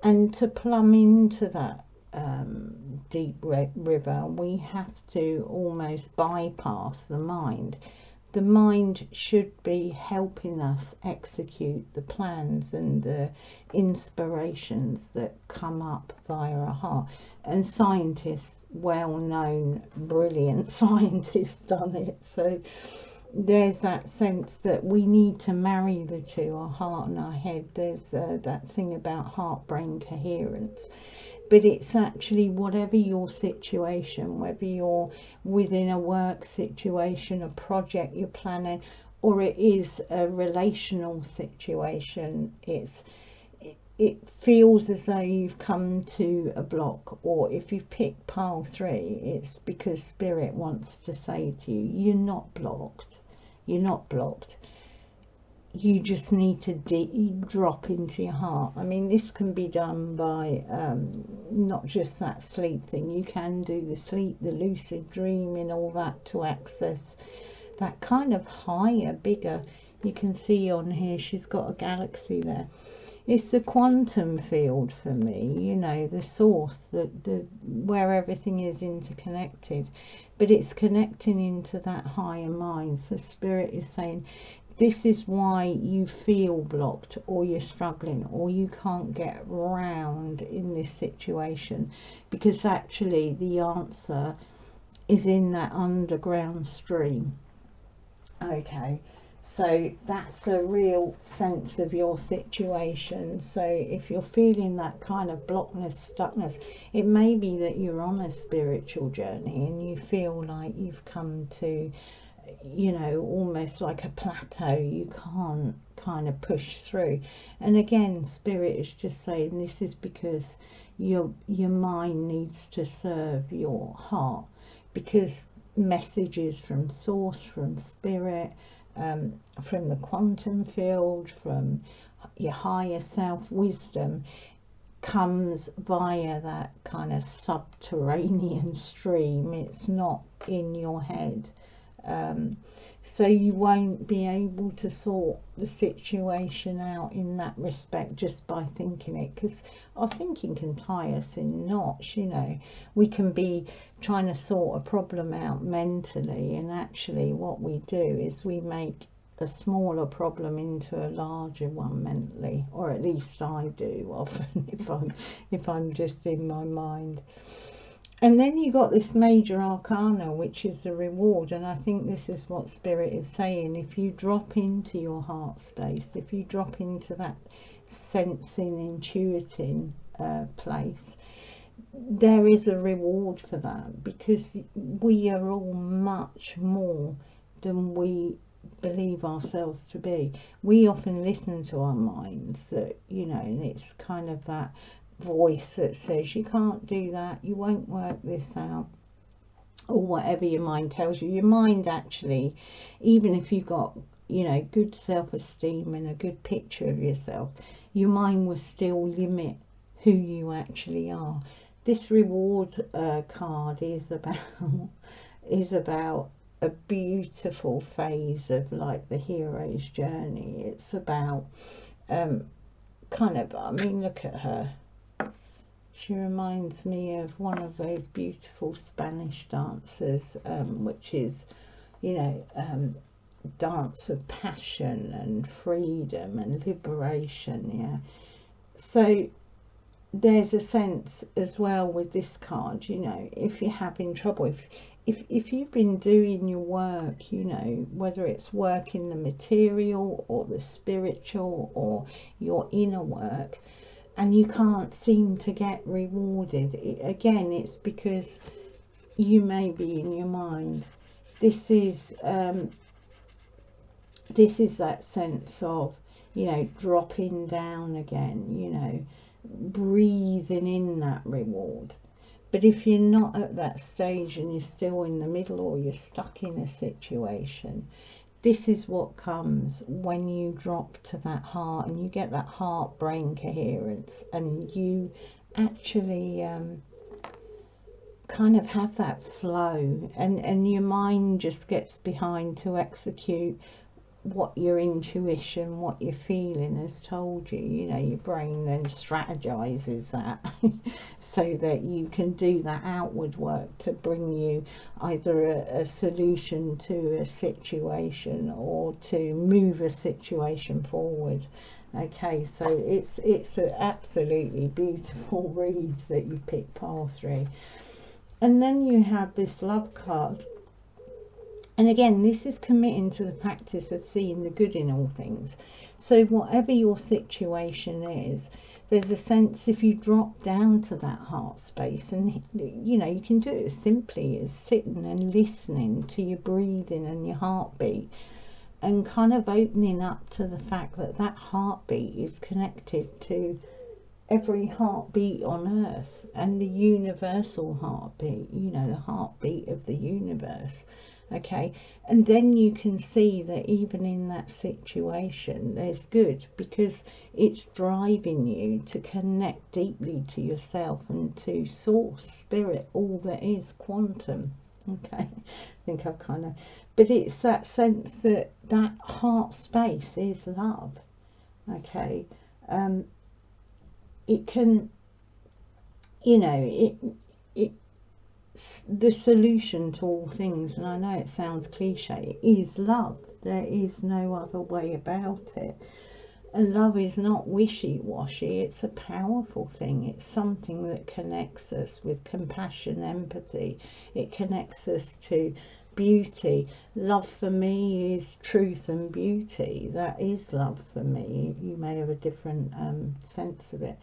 And to plumb into that deep river, we have to almost bypass the mind. The mind should be helping us execute the plans and the inspirations that come up via our heart. And scientists, well-known, brilliant scientists, done it. So there's that sense that we need to marry the two, our heart and our head. There's that thing about heart-brain coherence. But it's actually, whatever your situation, whether you're within a work situation, a project you're planning, or it is a relational situation, it feels as though you've come to a block, or if you've picked pile 3, it's because Spirit wants to say to you, you're not blocked. You're not blocked. You just need to drop into your heart. I mean, this can be done by not just that sleep thing. You can do the sleep, the lucid dreaming, all that, to access that kind of higher, bigger. You can see on here she's got a galaxy there. It's the quantum field for me, you know, the source, the where everything is interconnected, but it's connecting into that higher mind. So Spirit is saying, this is why you feel blocked, or you're struggling, or you can't get round in this situation, because actually the answer is in that underground stream. Okay, so that's a real sense of your situation. So if you're feeling that kind of blockness, stuckness, it may be that you're on a spiritual journey and you feel like you've come to, you know, almost like a plateau. You can't kind of push through. And again, Spirit is just saying this is because your mind needs to serve your heart, because messages from Source, from Spirit, from the quantum field, from your higher self, wisdom, comes via that kind of subterranean stream. It's not in your head. So you won't be able to sort the situation out in that respect just by thinking it, because our thinking can tie us in knots. You know, we can be trying to sort a problem out mentally, and actually what we do is we make a smaller problem into a larger one mentally, or at least I do often if I'm just in my mind. And then you got this major arcana, which is the reward. And I think this is what Spirit is saying. If you drop into your heart space, if you drop into that sensing, intuiting place, there is a reward for that, because we are all much more than we believe ourselves to be. We often listen to our minds, that, you know, and it's kind of that voice that says you can't do that, you won't work this out, or whatever your mind tells you. Your mind actually, even if you've got, you know, good self-esteem and a good picture of yourself, your mind will still limit who you actually are. this reward card is about a beautiful phase of like the hero's journey. It's about kind of, I mean, look at her. She reminds me of one of those beautiful Spanish dancers, which is, you know, dance of passion and freedom and liberation. Yeah. So there's a sense as well with this card, you know, if you're having trouble, if you've been doing your work, you know, whether it's work in the material or the spiritual or your inner work, and you can't seem to get rewarded, again, it's because you may be in your mind. This is that sense of, you know, dropping down again, you know, breathing in that reward. But if you're not at that stage and you're still in the middle, or you're stuck in a situation, this is what comes when you drop to that heart and you get that heart brain coherence, and you actually kind of have that flow, and your mind just gets behind to execute what your intuition, what your feeling has told you. You know, your brain then strategizes that so that you can do that outward work to bring you either a solution to a situation or to move a situation forward. Okay, so it's an absolutely beautiful read that you picked, pile 3. And then you have this love card. And again, this is committing to the practice of seeing the good in all things. So whatever your situation is, there's a sense, if you drop down to that heart space, and you know, you can do it as simply as sitting and listening to your breathing and your heartbeat, and kind of opening up to the fact that that heartbeat is connected to every heartbeat on earth, and the universal heartbeat, you know, the heartbeat of the universe. Okay, and then you can see that even in that situation there's good, because it's driving you to connect deeply to yourself and to source, spirit, all that is, quantum. Okay, I think I've kind of, but it's that sense that that heart space is love. Okay, it can, you know, the solution to all things, and I know it sounds cliche, is love. There is no other way about it. And love is not wishy-washy, it's a powerful thing. It's something that connects us with compassion, empathy. It connects us to beauty. Love for me is truth and beauty. That is love for me. You may have a different sense of it.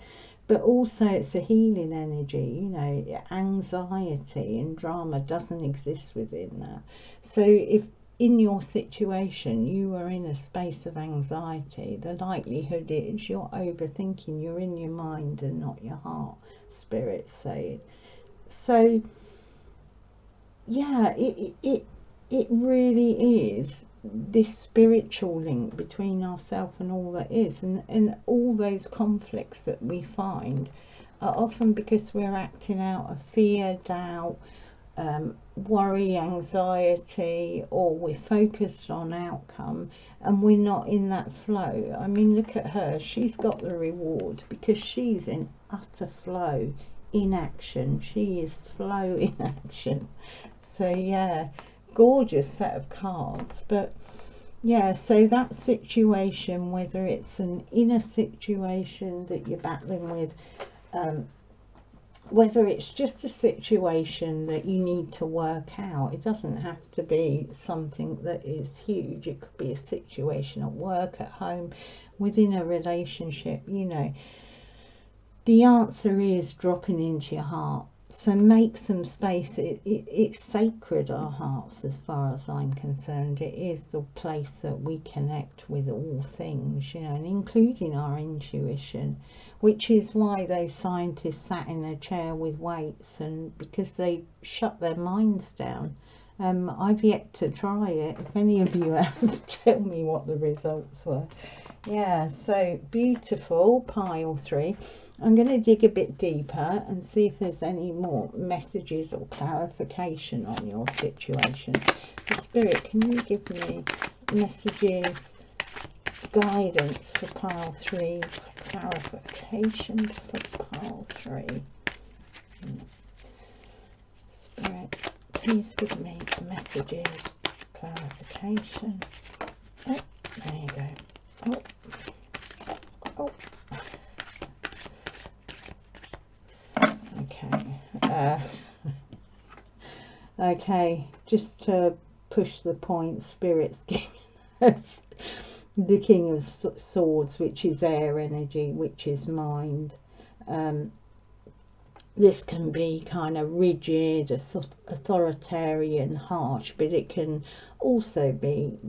But also it's a healing energy, you know, anxiety and drama doesn't exist within that. So if in your situation you are in a space of anxiety, the likelihood is you're overthinking, you're in your mind and not your heart, spirit saying. So yeah, it really is this spiritual link between ourselves and all that is, and all those conflicts that we find are often because we're acting out of fear, doubt, worry, anxiety, or we're focused on outcome and we're not in that flow. I mean, look at her, she's got the reward because she's in utter flow, in action. She is flow in action. So yeah, gorgeous set of cards. But yeah, so that situation, whether it's an inner situation that you're battling with, whether it's just a situation that you need to work out, it doesn't have to be something that is huge. It could be a situation at work, at home, within a relationship, you know. The answer is dropping into your heart. So make some space. It's sacred, our hearts, as far as I'm concerned. It is the place that we connect with all things, you know, and including our intuition, which is why those scientists sat in a chair with weights, and because they shut their minds down. I've yet to try it. If any of you have, tell me what the results were. Yeah, so beautiful, pile 3. I'm going to dig a bit deeper and see if there's any more messages or clarification on your situation. The Spirit, can you give me messages, guidance for pile 3, clarification for pile 3? Spirit, please give me messages, clarification. Oh, there you go. Oh. Okay. Okay, just to push the point, Spirit's giving us the King of Swords, which is air energy, which is mind. This can be kind of rigid, authoritarian, harsh, but it can also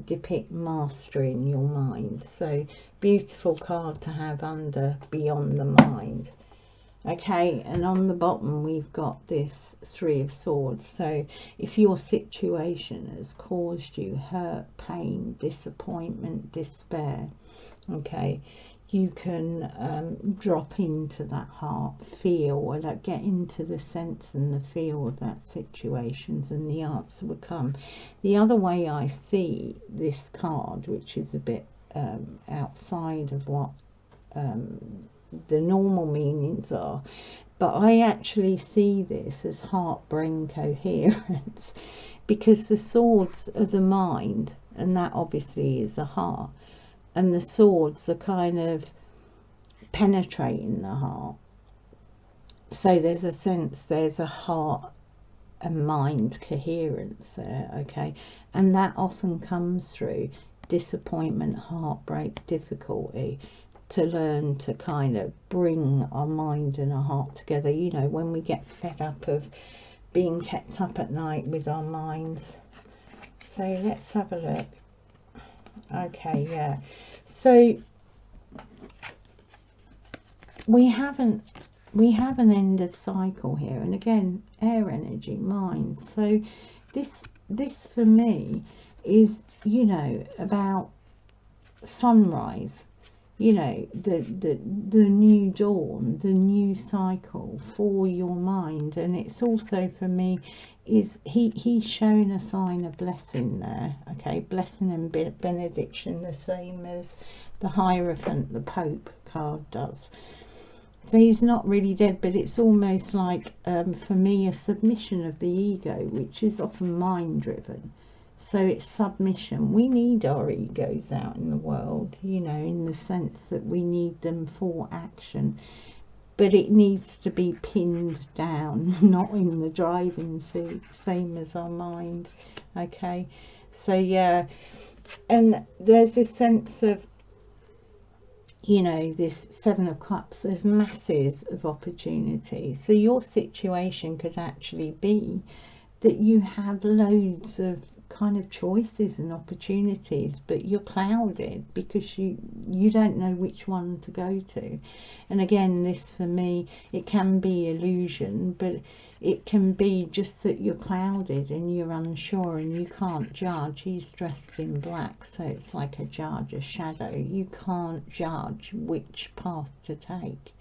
depict mastering your mind. So beautiful card to have under beyond the mind. Okay, and on the bottom we've got this 3 of Swords. So if your situation has caused you hurt, pain, disappointment, despair, okay, you can drop into that heart, feel, or like get into the sense and the feel of that situations, and the answer will come. The other way I see this card, which is a bit outside of what the normal meanings are, but I actually see this as heart brain coherence, because the swords are the mind, and that obviously is the heart, and the swords are kind of penetrating the heart. So there's a sense, there's a heart and mind coherence there, okay, and that often comes through disappointment, heartbreak, difficulty, to learn to kind of bring our mind and our heart together. You know, when we get fed up of being kept up at night with our minds. So let's have a look. Okay, yeah, so we have an end of cycle here, and again, air energy, mind. So this for me is, you know, about sunrise, you know, the new dawn, the new cycle for your mind. And it's also for me is he's showing a sign of blessing there, okay, blessing and benediction, the same as the Hierophant, the Pope card does. So he's not really dead, but it's almost like for me a submission of the ego, which is often mind driven. So it's submission. We need our egos out in the world, you know, in the sense that we need them for action, but it needs to be pinned down, not in the driving seat, same as our mind. Okay, so yeah, and there's this sense of, you know, this 7 of Cups, there's masses of opportunity. So your situation could actually be that you have loads of kind of choices and opportunities, but you're clouded because you don't know which one to go to. And again, this for me, it can be illusion, but it can be just that you're clouded and you're unsure and you can't judge. He's dressed in black, so it's like a judge, a shadow. You can't judge which path to take.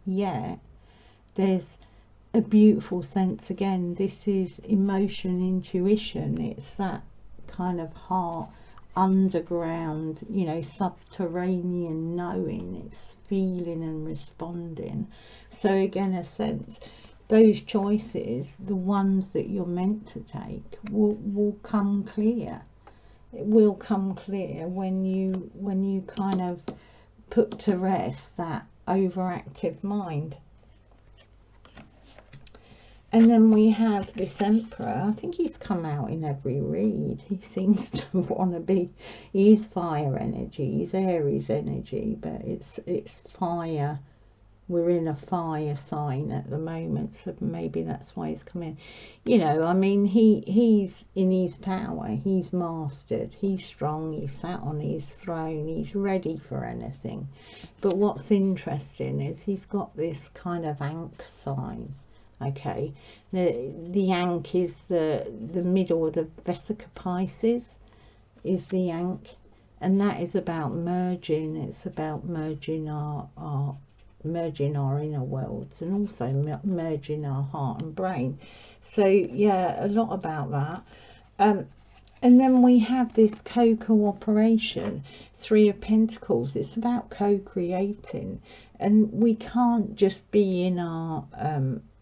Yet there's a beautiful sense, again, this is emotion, intuition, it's that kind of heart, underground, you know, subterranean knowing, it's feeling and responding. So again, a sense, those choices, the ones that you're meant to take, will come clear. It will come clear when you kind of put to rest that overactive mind. And then we have this Emperor. I think he's come out in every read. He seems to want to be, he is fire energy, he's Aries energy, but it's fire. We're in a fire sign at the moment, so maybe that's why he's come in. You know, I mean, he's in his power, he's mastered, he's strong, he's sat on his throne, he's ready for anything. But what's interesting is he's got this kind of Ankh sign. Okay, the Ankh is the middle of the Vesica Pisces is the Ankh, and that is about merging. It's about merging our merging our inner worlds, and also merging our heart and brain. So yeah, a lot about that. And then we have this co-cooperation, Three of Pentacles. It's about co-creating, and we can't just be in our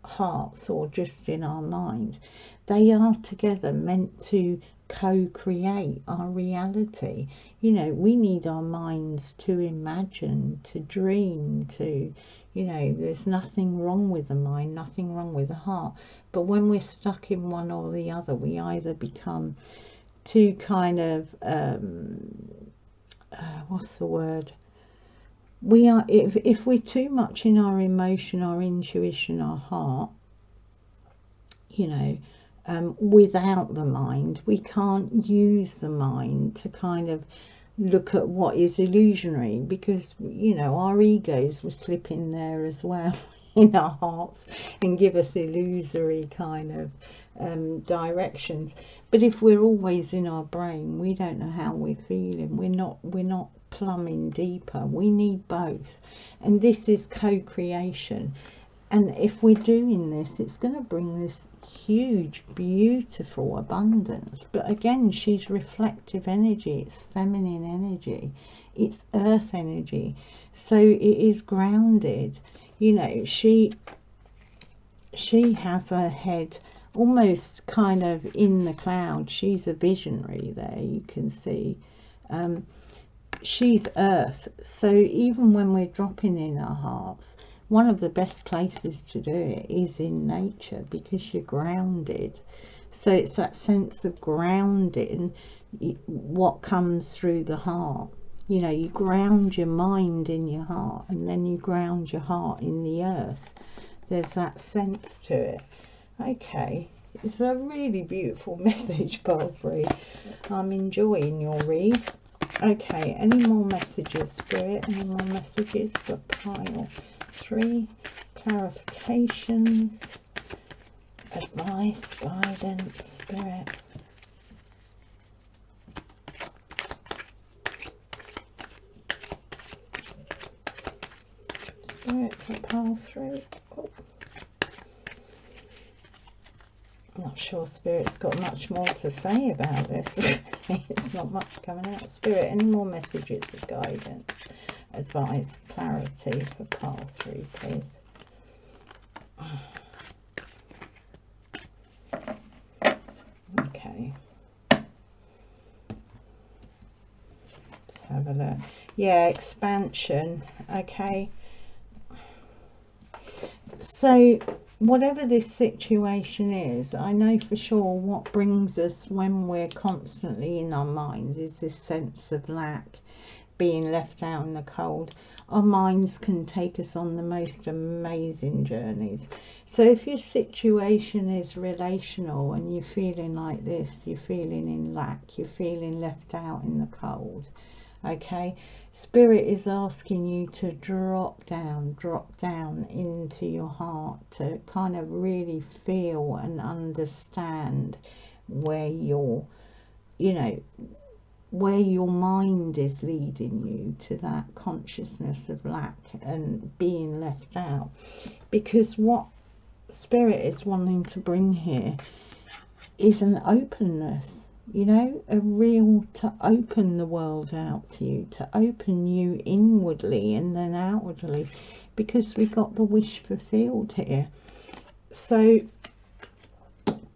hearts or just in our mind. They are together meant to co-create our reality. You know, we need our minds to imagine, to dream, to, you know, there's nothing wrong with the mind, nothing wrong with the heart. But when we're stuck in one or the other, we either become too kind of what's the word, we are, if we're too much in our emotion, our intuition, our heart, you know, without the mind, we can't use the mind to kind of look at what is illusionary, because, you know, our egos will slip in there as well in our hearts and give us illusory kind of directions. But if we're always in our brain, we don't know how we're feeling. We're not plumbing deeper. We need both, and this is co-creation. And if we're doing this, it's going to bring this huge, beautiful abundance. But again, she's reflective energy, it's feminine energy, it's earth energy, so it is grounded. You know, she has her head almost kind of in the clouds. She's a visionary there, you can see. She's earth, so even when we're dropping in our hearts, one of the best places to do it is in nature, because you're grounded. So it's that sense of grounding, what comes through the heart. You know, you ground your mind in your heart, and then you ground your heart in the earth. There's that sense to it. Okay, it's a really beautiful message, Barbary. I'm enjoying your read. Okay, any more messages, Spirit? Any more messages for pile 3? Clarifications, advice, guidance, Spirit. Spirit for pile 3. Oh. I'm not sure Spirit's got much more to say about this. It's not much coming out. Spirit, any more messages of guidance, advice, clarity for pile 3, please? Okay. Let's have a look. Yeah, expansion. Okay. So whatever this situation is, I know for sure what brings us when we're constantly in our minds is this sense of lack, being left out in the cold. Our minds can take us on the most amazing journeys. So if your situation is relational and you're feeling like this, you're feeling in lack, you're feeling left out in the cold, okay, Spirit is asking you to drop down into your heart, to kind of really feel and understand where you're, you know, where your mind is leading you to that consciousness of lack and being left out. Because what Spirit is wanting to bring here is an openness, you know, a real, to open the world out to you, to open you inwardly and then outwardly, because we got the wish fulfilled here. So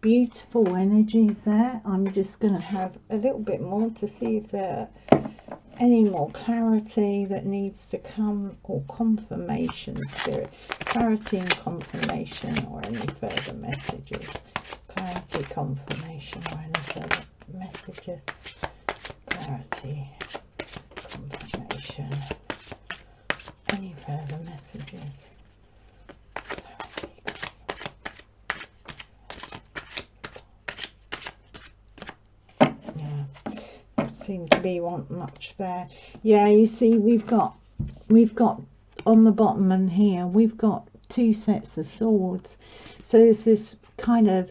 beautiful energies there. I'm just going to have a little bit more to see if there are any more clarity that needs to come, or confirmation, Spirit, clarity and confirmation, or any further messages. Clarity, confirmation, or any further messages. Clarity, confirmation, any further messages. Seem to be want much there. Yeah, you see, we've got on the bottom and here we've got 2 sets of swords. So there's this kind of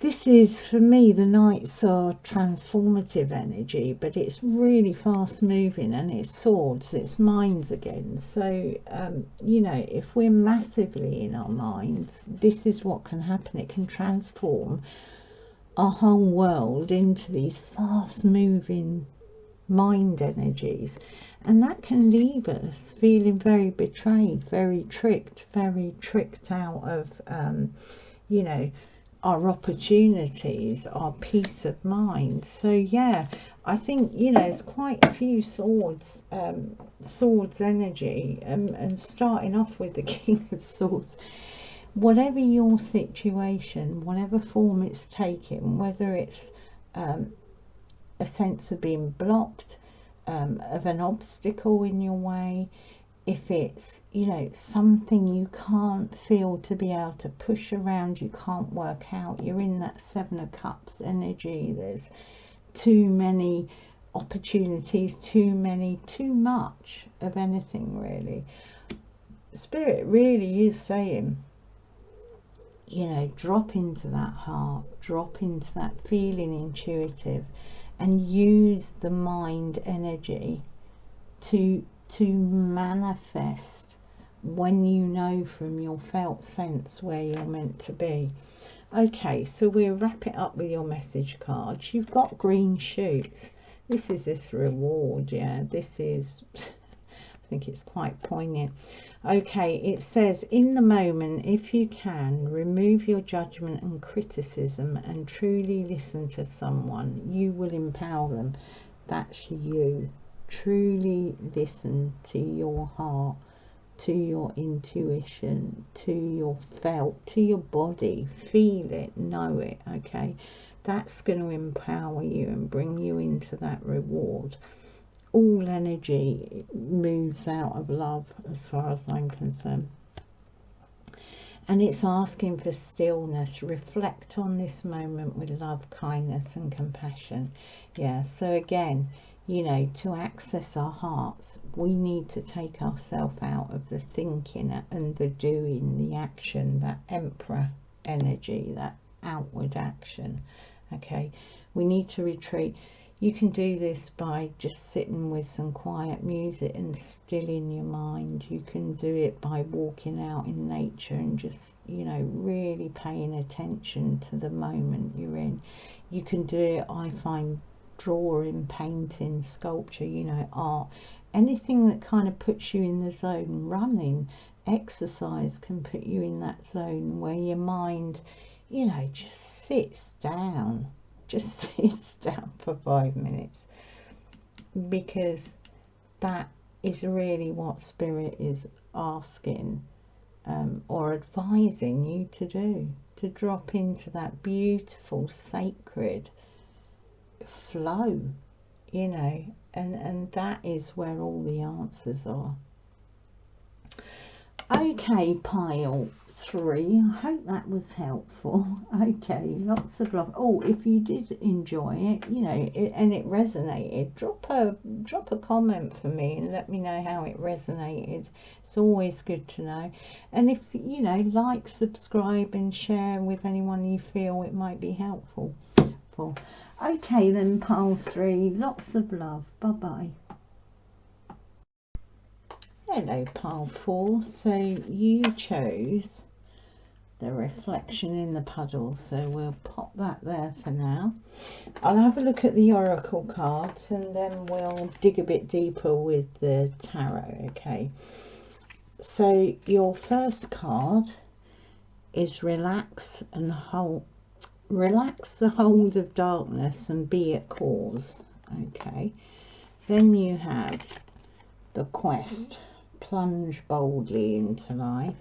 This is, for me, the Knights are transformative energy, but it's really fast moving, and it's swords, it's minds again. So, you know, if we're massively in our minds, this is what can happen. It can transform our whole world into these fast moving mind energies, and that can leave us feeling very betrayed, very tricked out of, you know, our opportunities, our peace of mind. So yeah, I think, you know, there's quite a few swords energy, and starting off with the King of Swords. Whatever your situation, whatever form it's taking, whether it's a sense of being blocked, of an obstacle in your way, if it's, you know, something you can't feel to be able to push around, you can't work out, you're in that Seven of Cups energy, there's too many opportunities, too much of anything really. Spirit really is saying, you know, drop into that heart, drop into that feeling intuitive, and use the mind energy to manifest when you know from your felt sense where you're meant to be. Okay, so we'll wrap it up with your message cards. You've got green shoots. This is this reward, yeah. This is, I think it's quite poignant. Okay, it says, in the moment, if you can, remove your judgment and criticism and truly listen to someone. You will empower them. That's you. Truly listen to your heart, to your intuition, to your felt, to your body. Feel it, know it, okay? That's going to empower you and bring you into that reward. All energy moves out of love as far as I'm concerned. And it's asking for stillness. Reflect on this moment with love, kindness and compassion. Yeah, so again, you know, to access our hearts, we need to take ourselves out of the thinking and the doing, the action, that Emperor energy, that outward action. Okay, we need to retreat. You can do this by just sitting with some quiet music and stilling your mind. You can do it by walking out in nature and just, you know, really paying attention to the moment you're in. You can do it, I find, drawing, painting, sculpture, you know, art, anything that kind of puts you in the zone. Running, exercise can put you in that zone where your mind, you know, just sits down. Just sits down for 5 minutes, because that is really what Spirit is asking or advising you to do, to drop into that beautiful sacred flow, you know, and that is where all the answers are. Okay, pile 3, I hope that was helpful. Okay, lots of love. Oh, if you did enjoy it, you know, and it resonated, drop a comment for me and let me know how it resonated. It's always good to know. And if, you know, like, subscribe and share with anyone you feel it might be helpful for. Okay then, pile 3, lots of love. Bye bye. Hello, pile 4. So you chose the reflection in the puddle, so we'll pop that there for now. I'll have a look at the oracle cards and then we'll dig a bit deeper with the tarot. Okay, so your first card is relax and hold. Relax the hold of darkness and be at cause. Okay, then you have the quest, plunge boldly into life.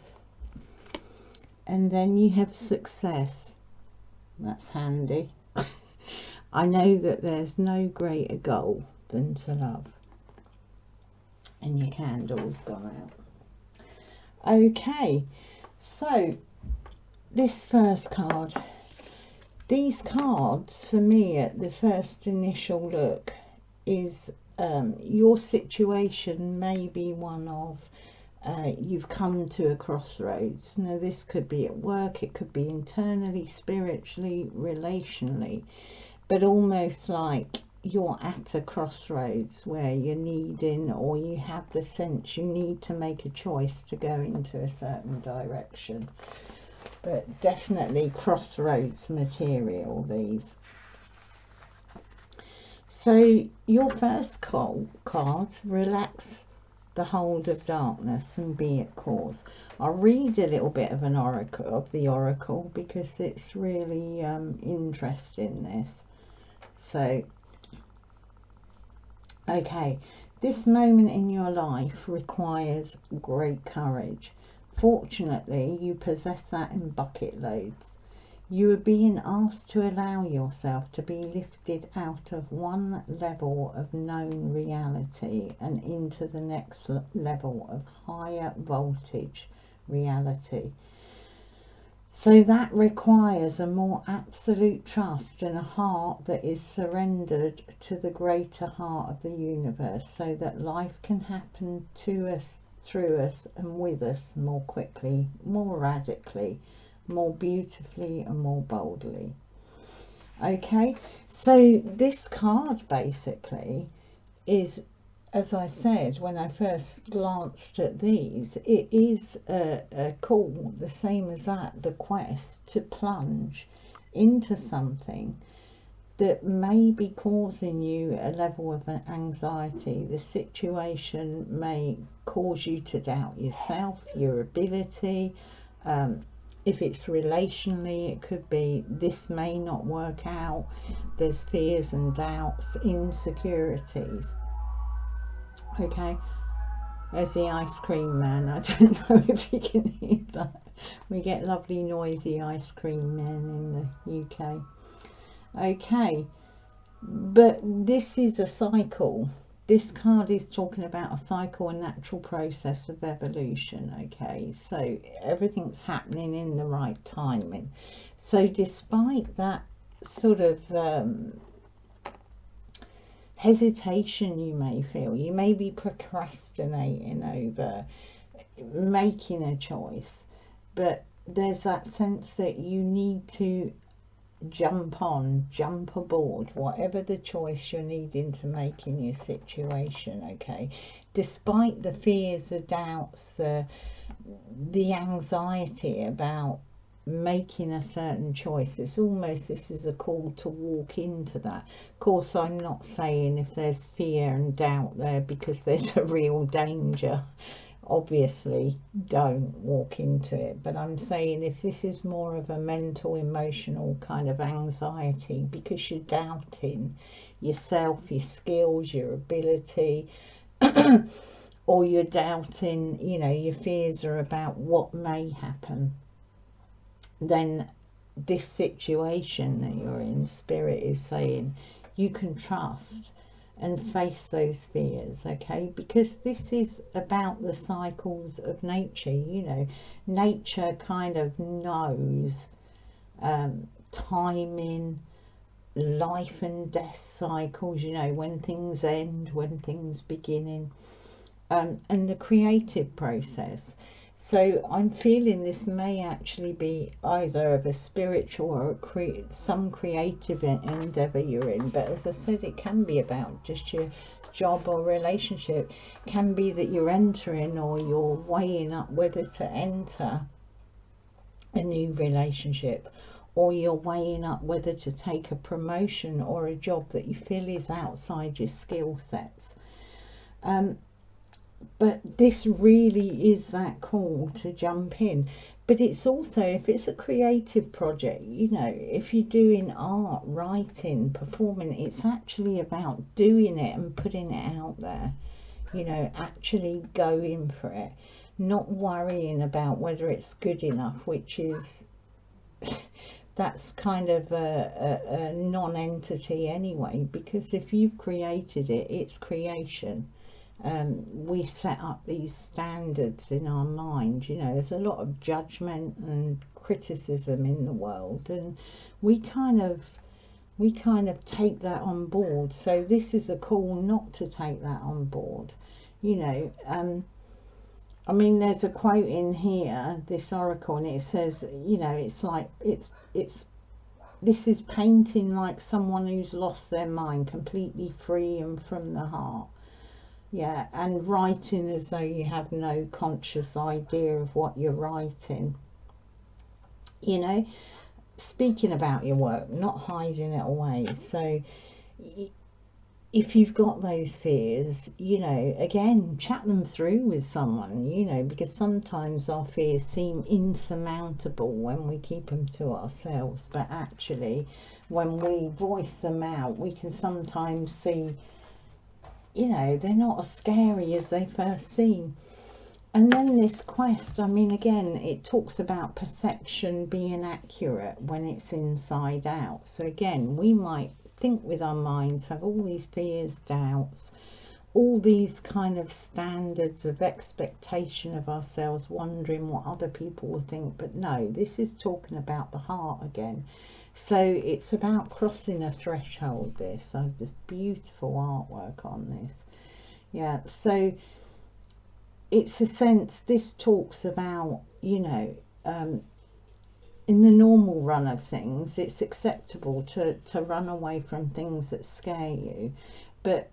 And then you have success. That's handy. I know that there's no greater goal than to love. And your candle's gone out. Okay, so this first card. These cards, for me, at the first initial look, is your situation may be one of you've come to a crossroads. Now this could be at work, it could be internally, spiritually, relationally, but almost like you're at a crossroads where you're needing, or you have the sense you need to make a choice to go into a certain direction. But definitely crossroads material, these. So your first card, relax the hold of darkness and be at cause. I'll read a little bit of an oracle, of the oracle, because it's really interesting, this. So, okay, this moment in your life requires great courage. Fortunately, you possess that in bucket loads. You are being asked to allow yourself to be lifted out of one level of known reality and into the next level of higher voltage reality. So that requires a more absolute trust and a heart that is surrendered to the greater heart of the universe, so that life can happen to us, through us, and with us more quickly, more radically, more beautifully, and more boldly. Okay, so this card basically is, as I said when I first glanced at these, it is a call, the same as that, the quest to plunge into something that may be causing you a level of anxiety. The situation may cause you to doubt yourself, your ability. If it's relationally, it could be this may not work out. There's fears and doubts, insecurities. Okay, there's the ice cream man. I don't know if you can hear that. We get lovely noisy ice cream men in the UK. Okay, but this is a cycle. This card is talking about a cycle, a natural process of evolution. Okay, so everything's happening in the right timing. So despite that sort of hesitation you may feel, you may be procrastinating over making a choice, but there's that sense that you need to jump aboard whatever the choice you're needing to make in your situation. Okay, despite the fears, the doubts, the anxiety about making a certain choice, it's almost, this is a call to walk into that. Of course, I'm not saying if there's fear and doubt there because there's a real danger, obviously don't walk into it, but I'm saying if this is more of a mental, emotional kind of anxiety because you're doubting yourself, your skills, your ability, or you're doubting, you know, your fears are about what may happen, then this situation that you're in, Spirit is saying you can trust and face those fears. Okay, because this is about the cycles of nature. You know, nature kind of knows timing, life and death cycles, you know, when things end, when things beginning, and the creative process. So I'm feeling this may actually be either of a spiritual or some creative endeavor you're in. But as I said, it can be about just your job or relationship. It can be that you're entering, or you're weighing up whether to enter a new relationship, or you're weighing up whether to take a promotion or a job that you feel is outside your skill sets. But this really is that call to jump in. But it's also, if it's a creative project, you know, if you're doing art, writing, performing, it's actually about doing it and putting it out there, you know, actually going for it, not worrying about whether it's good enough, which is that's kind of a non-entity anyway, because if you've created it, it's creation. We set up these standards in our mind. You know, there's a lot of judgment and criticism in the world, and we kind of take that on board. So this is a call not to take that on board. You know, I mean, there's a quote in here, this oracle, and it says, you know, it's like, this is painting like someone who's lost their mind, completely free and from the heart. Yeah, and writing as though you have no conscious idea of what you're writing. You know, speaking about your work, not hiding it away. So if you've got those fears, you know, again, chat them through with someone, you know, because sometimes our fears seem insurmountable when we keep them to ourselves, but actually when we voice them out, we can sometimes see, you know, they're not as scary as they first seem. And then this quest, I mean, again, it talks about perception being accurate when it's inside out. So again, we might think with our minds, have all these fears, doubts, all these kind of standards of expectation of ourselves, wondering what other people will think. But no, this is talking about the heart again. So it's about crossing a threshold, this. So this beautiful artwork on this. Yeah, so it's a sense, this talks about, you know, in the normal run of things, it's acceptable to run away from things that scare you. But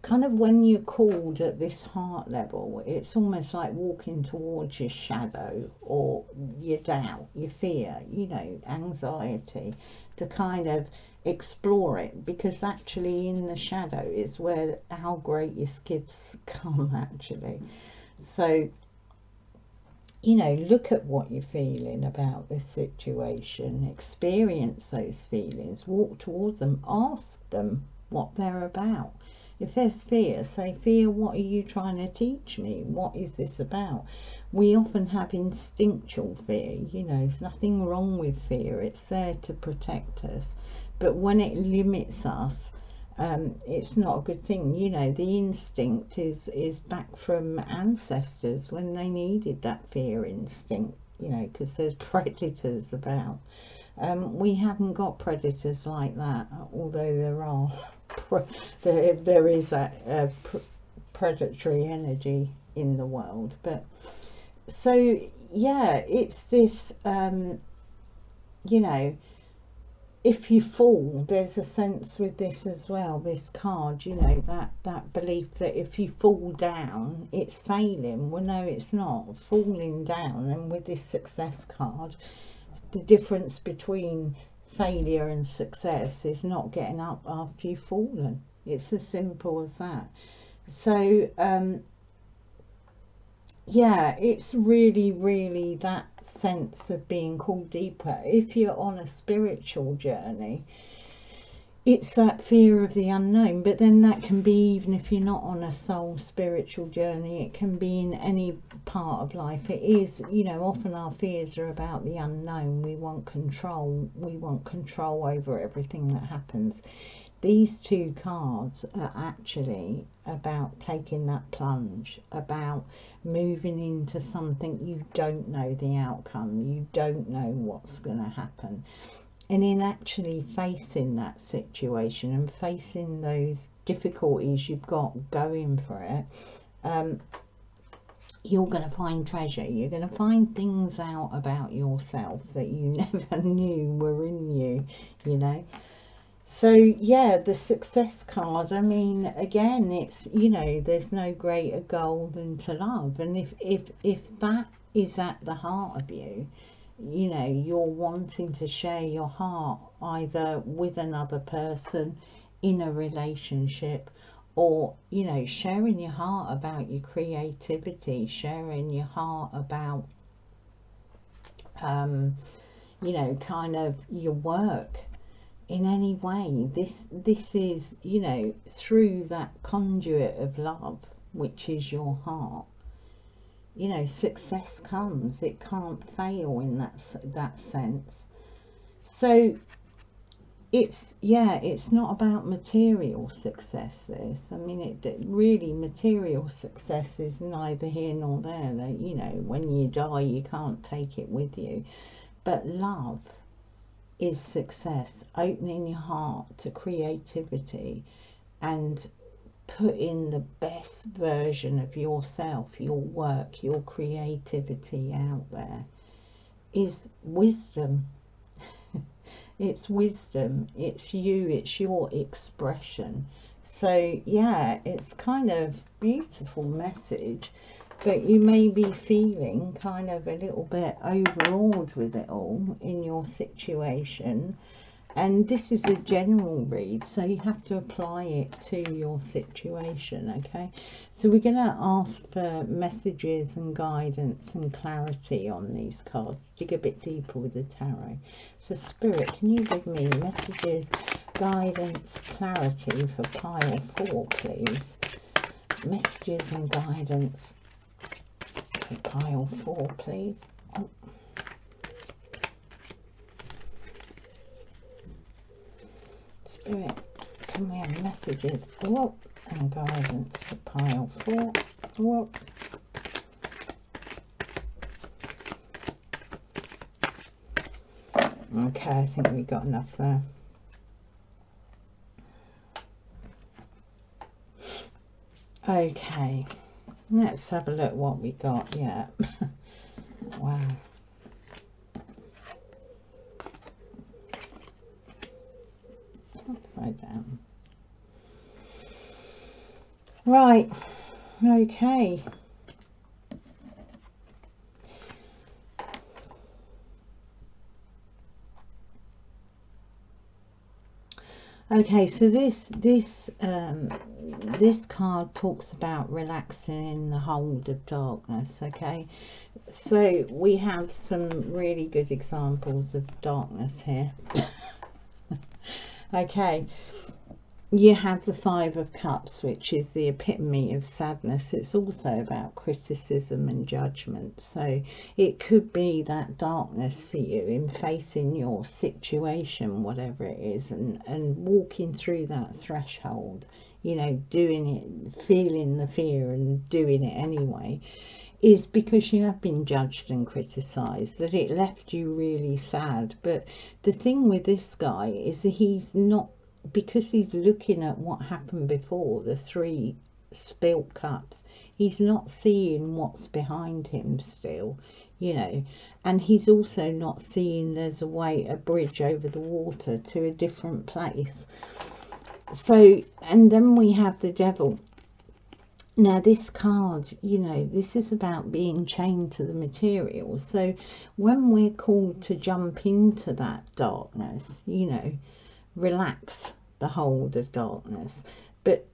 kind of when you're called at this heart level, it's almost like walking towards your shadow or your doubt, your fear, you know, anxiety, to kind of explore it, because actually in the shadow is where our greatest gifts come, actually. So, you know, look at what you're feeling about this situation, experience those feelings, walk towards them, ask them what they're about. If there's fear, say, fear, what are you trying to teach me? What is this about? We often have instinctual fear, you know, there's nothing wrong with fear, it's there to protect us. But when it limits us, it's not a good thing. You know, the instinct is back from ancestors when they needed that fear instinct, you know, because there's predators about. We haven't got predators like that, although there are. There is that predatory energy in the world. But so yeah, it's this, you know, if you fall, there's a sense with this as well, this card, you know, that belief that if you fall down, it's failing. Well, no, it's not. Falling down, and with this success card, the difference between failure and success is not getting up after you've fallen. It's as simple as that. So, yeah, it's really, really that sense of being called deeper. If you're on a spiritual journey, it's that fear of the unknown. But then that can be, even if you're not on a soul spiritual journey, it can be in any part of life. It is, you know, often our fears are about the unknown. We want control. We want control over everything that happens. These two cards are actually about taking that plunge, about moving into something you don't know the outcome, you don't know what's going to happen. And in actually facing that situation and facing those difficulties you've got going for it, you're going to find treasure. You're going to find things out about yourself that you never knew were in you, you know. So yeah, the success card, I mean, again, it's, you know, there's no greater goal than to love. And if that is at the heart of you, you know, you're wanting to share your heart either with another person, in a relationship, or, you know, sharing your heart about your creativity, sharing your heart about, you know, kind of your work. In any way, this is, you know, through that conduit of love, which is your heart, you know, success comes. It can't fail in that sense. So it's, yeah, it's not about material success, this. I mean, it really, material success is neither here nor there. That, you know, when you die, you can't take it with you. But love is success, opening your heart to creativity and putting the best version of yourself, your work, your creativity out there, is wisdom. It's wisdom, it's you, it's your expression. So yeah, it's kind of beautiful message, but you may be feeling kind of a little bit overawed with it all in your situation. And this is a general read, so you have to apply it to your situation, okay? So we're going to ask for messages and guidance and clarity on these cards. Dig a bit deeper with the tarot. So Spirit, can you give me messages, guidance, clarity for pile 4, please? Messages and guidance for pile 4, please. Oh. Spirit, can we have messages and guidance for pile 4? Okay, I think we got enough there. Okay, let's have a look what we got. Yeah. Wow. Upside down. Right. Okay. Okay, so this card talks about relaxing in the hold of darkness. Okay, so we have some really good examples of darkness here. Okay, you have the 5 of Cups, which is the epitome of sadness. It's also about criticism and judgment. So it could be that darkness for you in facing your situation, whatever it is, and walking through that threshold, you know, doing it, feeling the fear and doing it anyway, is because you have been judged and criticized, that it left you really sad. But the thing with this guy is that he's not, because he's looking at what happened before, the 3 spilt cups, he's not seeing what's behind him still, you know, and he's also not seeing there's a bridge over the water to a different place. So, and then we have the Devil. Now this card, you know, this is about being chained to the material. So when we're called to jump into that darkness, you know, relax the hold of darkness. But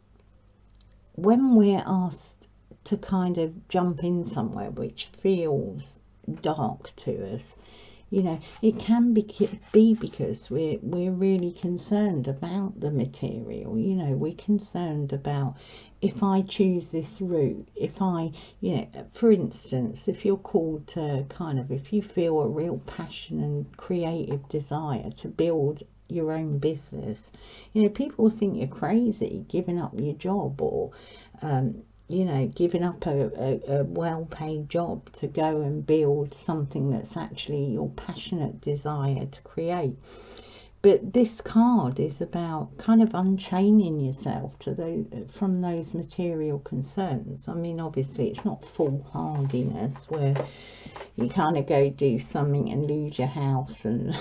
when we're asked to kind of jump in somewhere which feels dark to us, you know, it can be because we're really concerned about the material. You know, we're concerned about, if I choose this route, if I, you know, for instance, if you're called to kind of, if you feel a real passion and creative desire to build your own business, you know, people think you're crazy giving up your job, or you know, giving up a well-paid job to go and build something that's actually your passionate desire to create. But this card is about kind of unchaining yourself to those, from those material concerns. I mean, obviously it's not foolhardiness where you kind of go do something and lose your house, and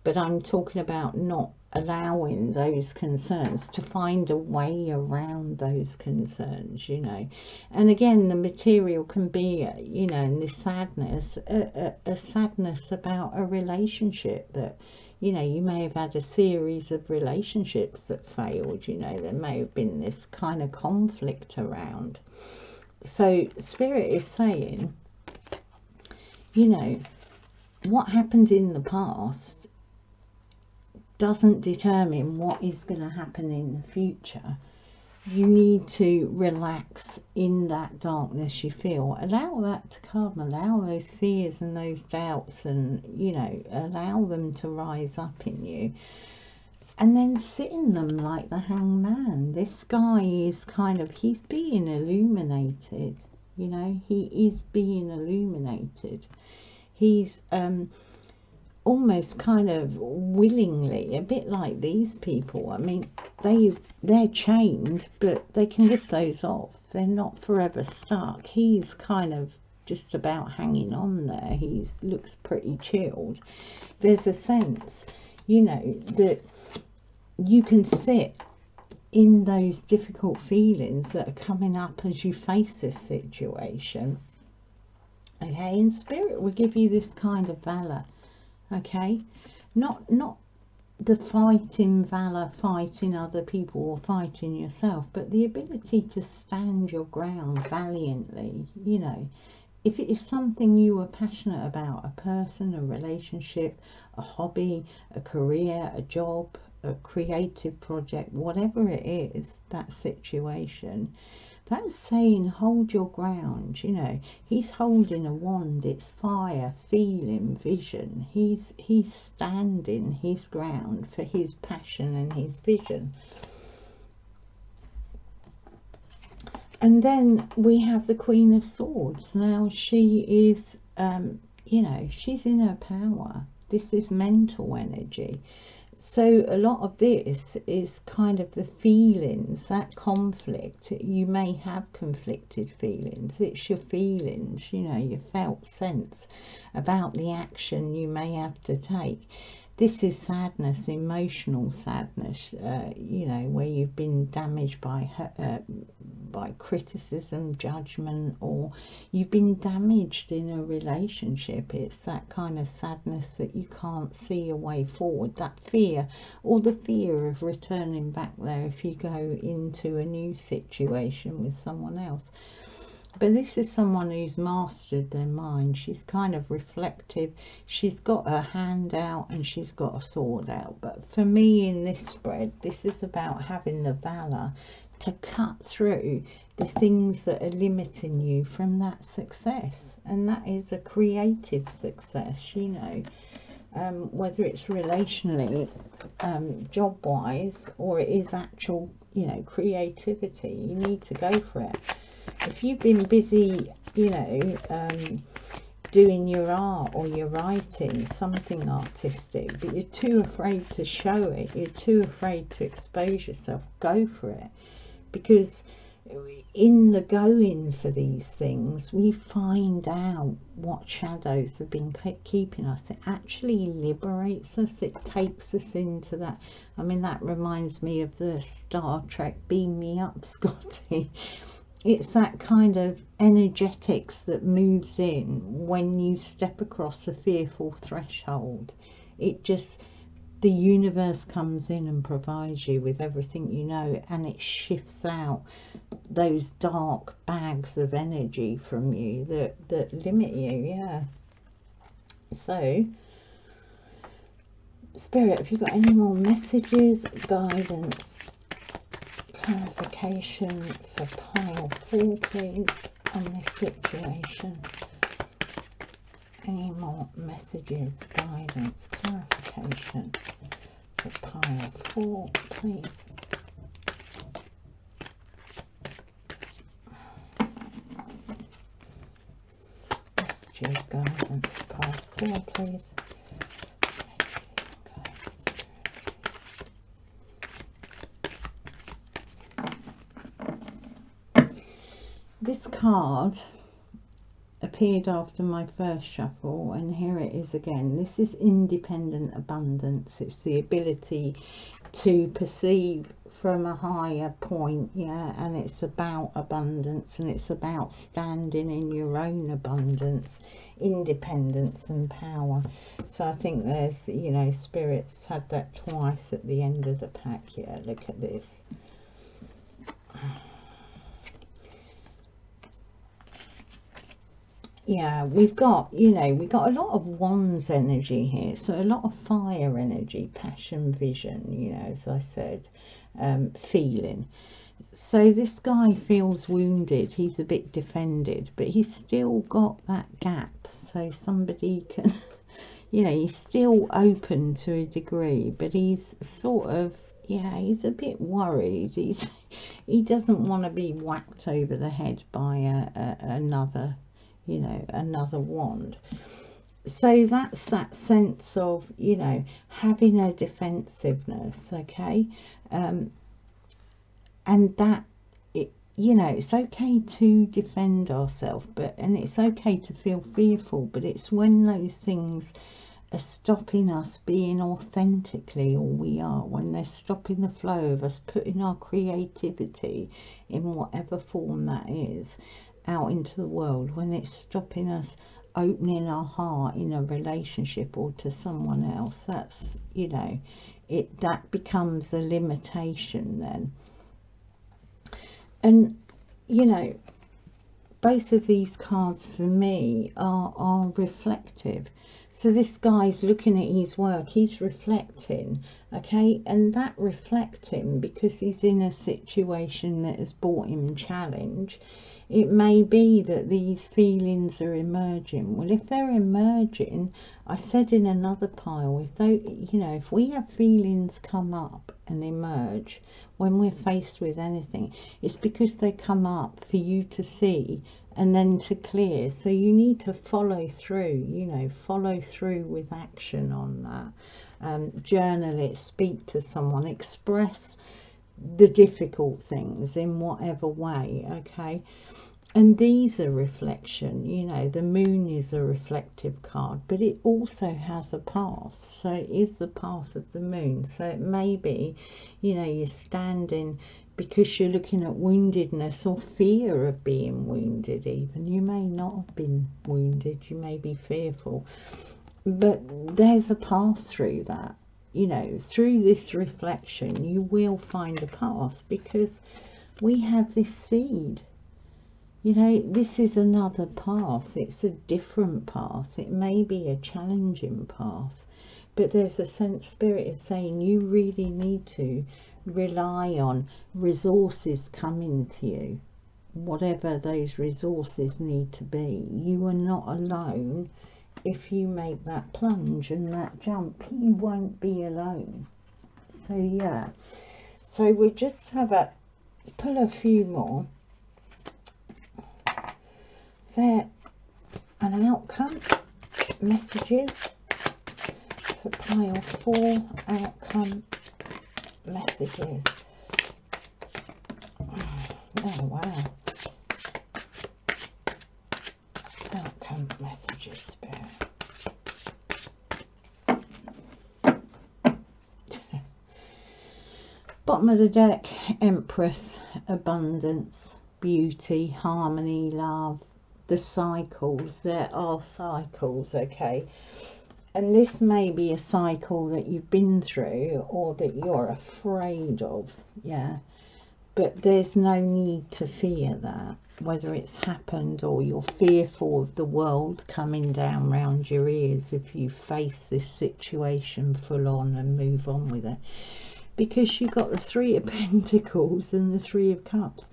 but I'm talking about not allowing those concerns, to find a way around those concerns, you know. And again, the material can be, you know, in this sadness, a sadness about a relationship that, you know, you may have had a series of relationships that failed, you know, there may have been this kind of conflict around. So Spirit is saying, you know, what happened in the past doesn't determine what is going to happen in the future. You need to relax in that darkness you feel. Allow that to come. Allow those fears and those doubts, and, you know, allow them to rise up in you. And then sit in them like the Hanged Man. This guy is kind of, he's being illuminated. You know, he is being illuminated. He's almost kind of willingly, a bit like these people. I mean, they're chained, but they can lift those off. They're not forever stuck. He's kind of just about hanging on there. He looks pretty chilled. There's a sense, you know, that you can sit in those difficult feelings that are coming up as you face this situation. Okay, and Spirit will give you this kind of valor. Okay, not the fighting valor, fighting other people or fighting yourself, but the ability to stand your ground valiantly. You know, if it is something you are passionate about, a person, a relationship, a hobby, a career, a job, a creative project, whatever it is, that situation, that's saying hold your ground. You know, he's holding a wand. It's fire, feeling, vision. He's standing his ground for his passion and his vision. And then we have the Queen of Swords. Now she is, you know, she's in her power. This is mental energy. So a lot of this is kind of the feelings, that conflict. You may have conflicted feelings. It's your feelings, you know, your felt sense about the action you may have to take. This is sadness, emotional sadness, you know, where you've been damaged by criticism, judgment, or you've been damaged in a relationship. It's that kind of sadness that you can't see a way forward, that fear, or the fear of returning back there if you go into a new situation with someone else. But this is someone who's mastered their mind. She's kind of reflective. She's got her hand out and she's got a sword out. But for me in this spread, this is about having the valor to cut through the things that are limiting you from that success. And that is a creative success, you know, whether it's relationally, job-wise, or it is actual, you know, creativity. You need to go for it. If you've been busy, you know, doing your art or your writing, something artistic, but you're too afraid to show it, you're too afraid to expose yourself, go for it. Because in the going for these things, we find out what shadows have been keeping us. It actually liberates us. It takes us into that. I mean, that reminds me of the Star Trek Beam Me Up, Scotty. It's that kind of energetics that moves in when you step across a fearful threshold. It just, the universe comes in and provides you with everything you know, and it shifts out those dark bags of energy from you that limit you. Yeah. So, Spirit, have you got any more messages, guidance, clarification for pile 4, please, on this situation? Any more messages, guidance, clarification for pile 4, please? Messages, guidance for pile 4, please. This card appeared after my first shuffle, and here it is again. This is independent abundance. It's the ability to perceive from a higher point, yeah, and it's about abundance, and it's about standing in your own abundance, independence and power. So I think there's, you know, Spirit's had that twice at the end of the pack. Yeah, look at this. Yeah, we've got, you know, we've got a lot of wands energy here, so a lot of fire energy, passion, vision, you know, as I said, feeling. So this guy feels wounded, he's a bit defended, but he's still got that gap, so somebody can, you know, he's still open to a degree, but he's sort of, yeah, he's a bit worried. He doesn't want to be whacked over the head by another, you know, another wand. So that's that sense of, you know, having a defensiveness. Okay, and that, you know, it's okay to defend ourselves, and it's okay to feel fearful, but it's when those things are stopping us being authentically all we are, when they're stopping the flow of us putting our creativity in whatever form that is out into the world, when it's stopping us opening our heart in a relationship or to someone else. That's, you know, that becomes a limitation then. And, you know, both of these cards for me are reflective. So this guy's looking at his work, he's reflecting, okay, and that reflecting, because he's in a situation that has brought him challenge, it may be that these feelings are emerging. Well, if they're emerging, I said in another pile, if they, you know, if we have feelings come up and emerge when we're faced with anything, it's because they come up for you to see and then to clear. So you need to follow through, you know, follow through with action on that. Journal it, speak to someone, express the difficult things in whatever way, okay? And these are reflection, you know, the moon is a reflective card, but it also has a path. So it is the path of the moon. So it may be, you know, you're standing because you're looking at woundedness or fear of being wounded even. You may not have been wounded, you may be fearful. But there's a path through that. You know, through this reflection, you will find a path, because we have this seed. You know, this is another path. It's a different path. It may be a challenging path, but there's a sense spirit is saying you really need to rely on resources coming to you, whatever those resources need to be. You are not alone. If you make that plunge and that jump, you won't be alone. So yeah, so we'll just have a pull a few more. There an outcome messages for pile 4, outcome messages. Oh wow, outcome messages, spirit. Bottom of the deck, Empress, abundance, beauty, harmony, love. The cycles, there are cycles, okay, and this may be a cycle that you've been through or that you're afraid of, yeah, but there's no need to fear that, whether it's happened or you're fearful of the world coming down round your ears if you face this situation full on and move on with it, because you've got the 3 of Pentacles and the 3 of Cups.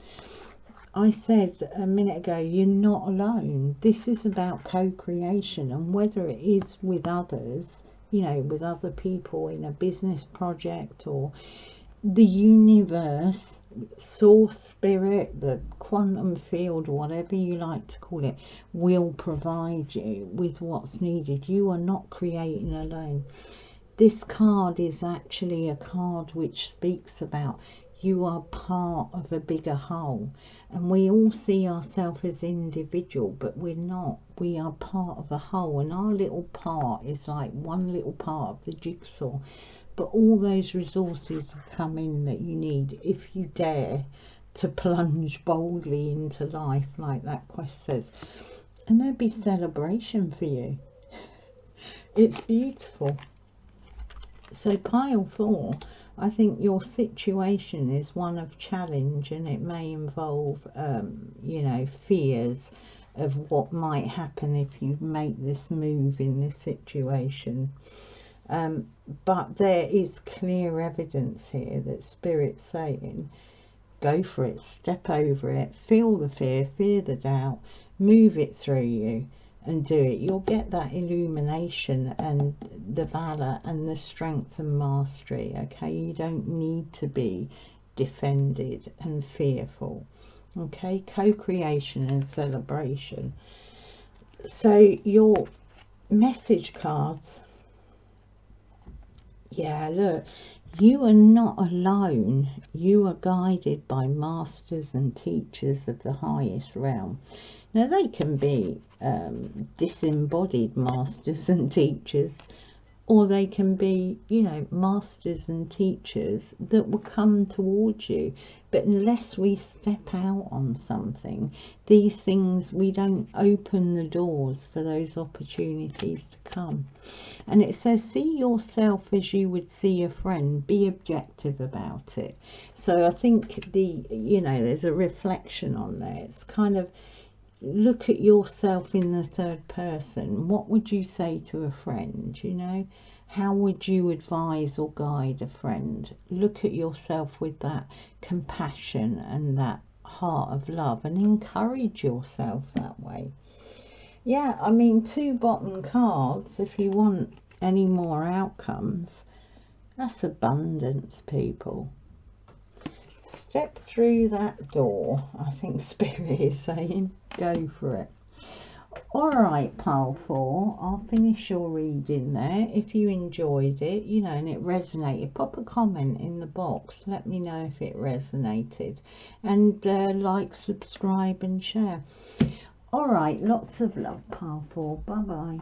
I said a minute ago, you're not alone. This is about co-creation, and whether it is with others, you know, with other people in a business project, or the universe, source, spirit, the quantum field, whatever you like to call it, will provide you with what's needed. You are not creating alone. This card is actually a card which speaks about you are part of a bigger whole, and we all see ourselves as individual, but we're not. We are part of a whole, and our little part is like one little part of the jigsaw, but all those resources have come in that you need if you dare to plunge boldly into life, like that quest says. And there'd be celebration for you. It's beautiful. So pile 4, I think your situation is one of challenge, and it may involve, you know, fears of what might happen if you make this move in this situation. But there is clear evidence here that Spirit's saying, go for it, step over it, feel the fear, fear the doubt, move it through you, and do it. You'll get that illumination and the valor and the strength and mastery, okay? You don't need to be defended and fearful, okay? Co-creation and celebration. So your message cards, Yeah, look, you are not alone. You are guided by masters and teachers of the highest realm. Now, they can be disembodied masters and teachers, or they can be, you know, masters and teachers that will come towards you. But unless we step out on something, these things, we don't open the doors for those opportunities to come. And it says, see yourself as you would see a friend, be objective about it. So I think you know, there's a reflection on there. It's kind of, look at yourself in the third person. What would you say to a friend? You know, how would you advise or guide a friend? Look at yourself with that compassion and that heart of love, and encourage yourself that way. Yeah, I mean, 2 bottom cards, if you want any more outcomes, that's abundance, people. Step through that door, I think Spirit is saying. Go for it. Alright, pile 4, I'll finish your reading there. If you enjoyed it, you know, and it resonated, pop a comment in the box. Let me know if it resonated. And like, subscribe and share. Alright, lots of love, pile 4. Bye-bye.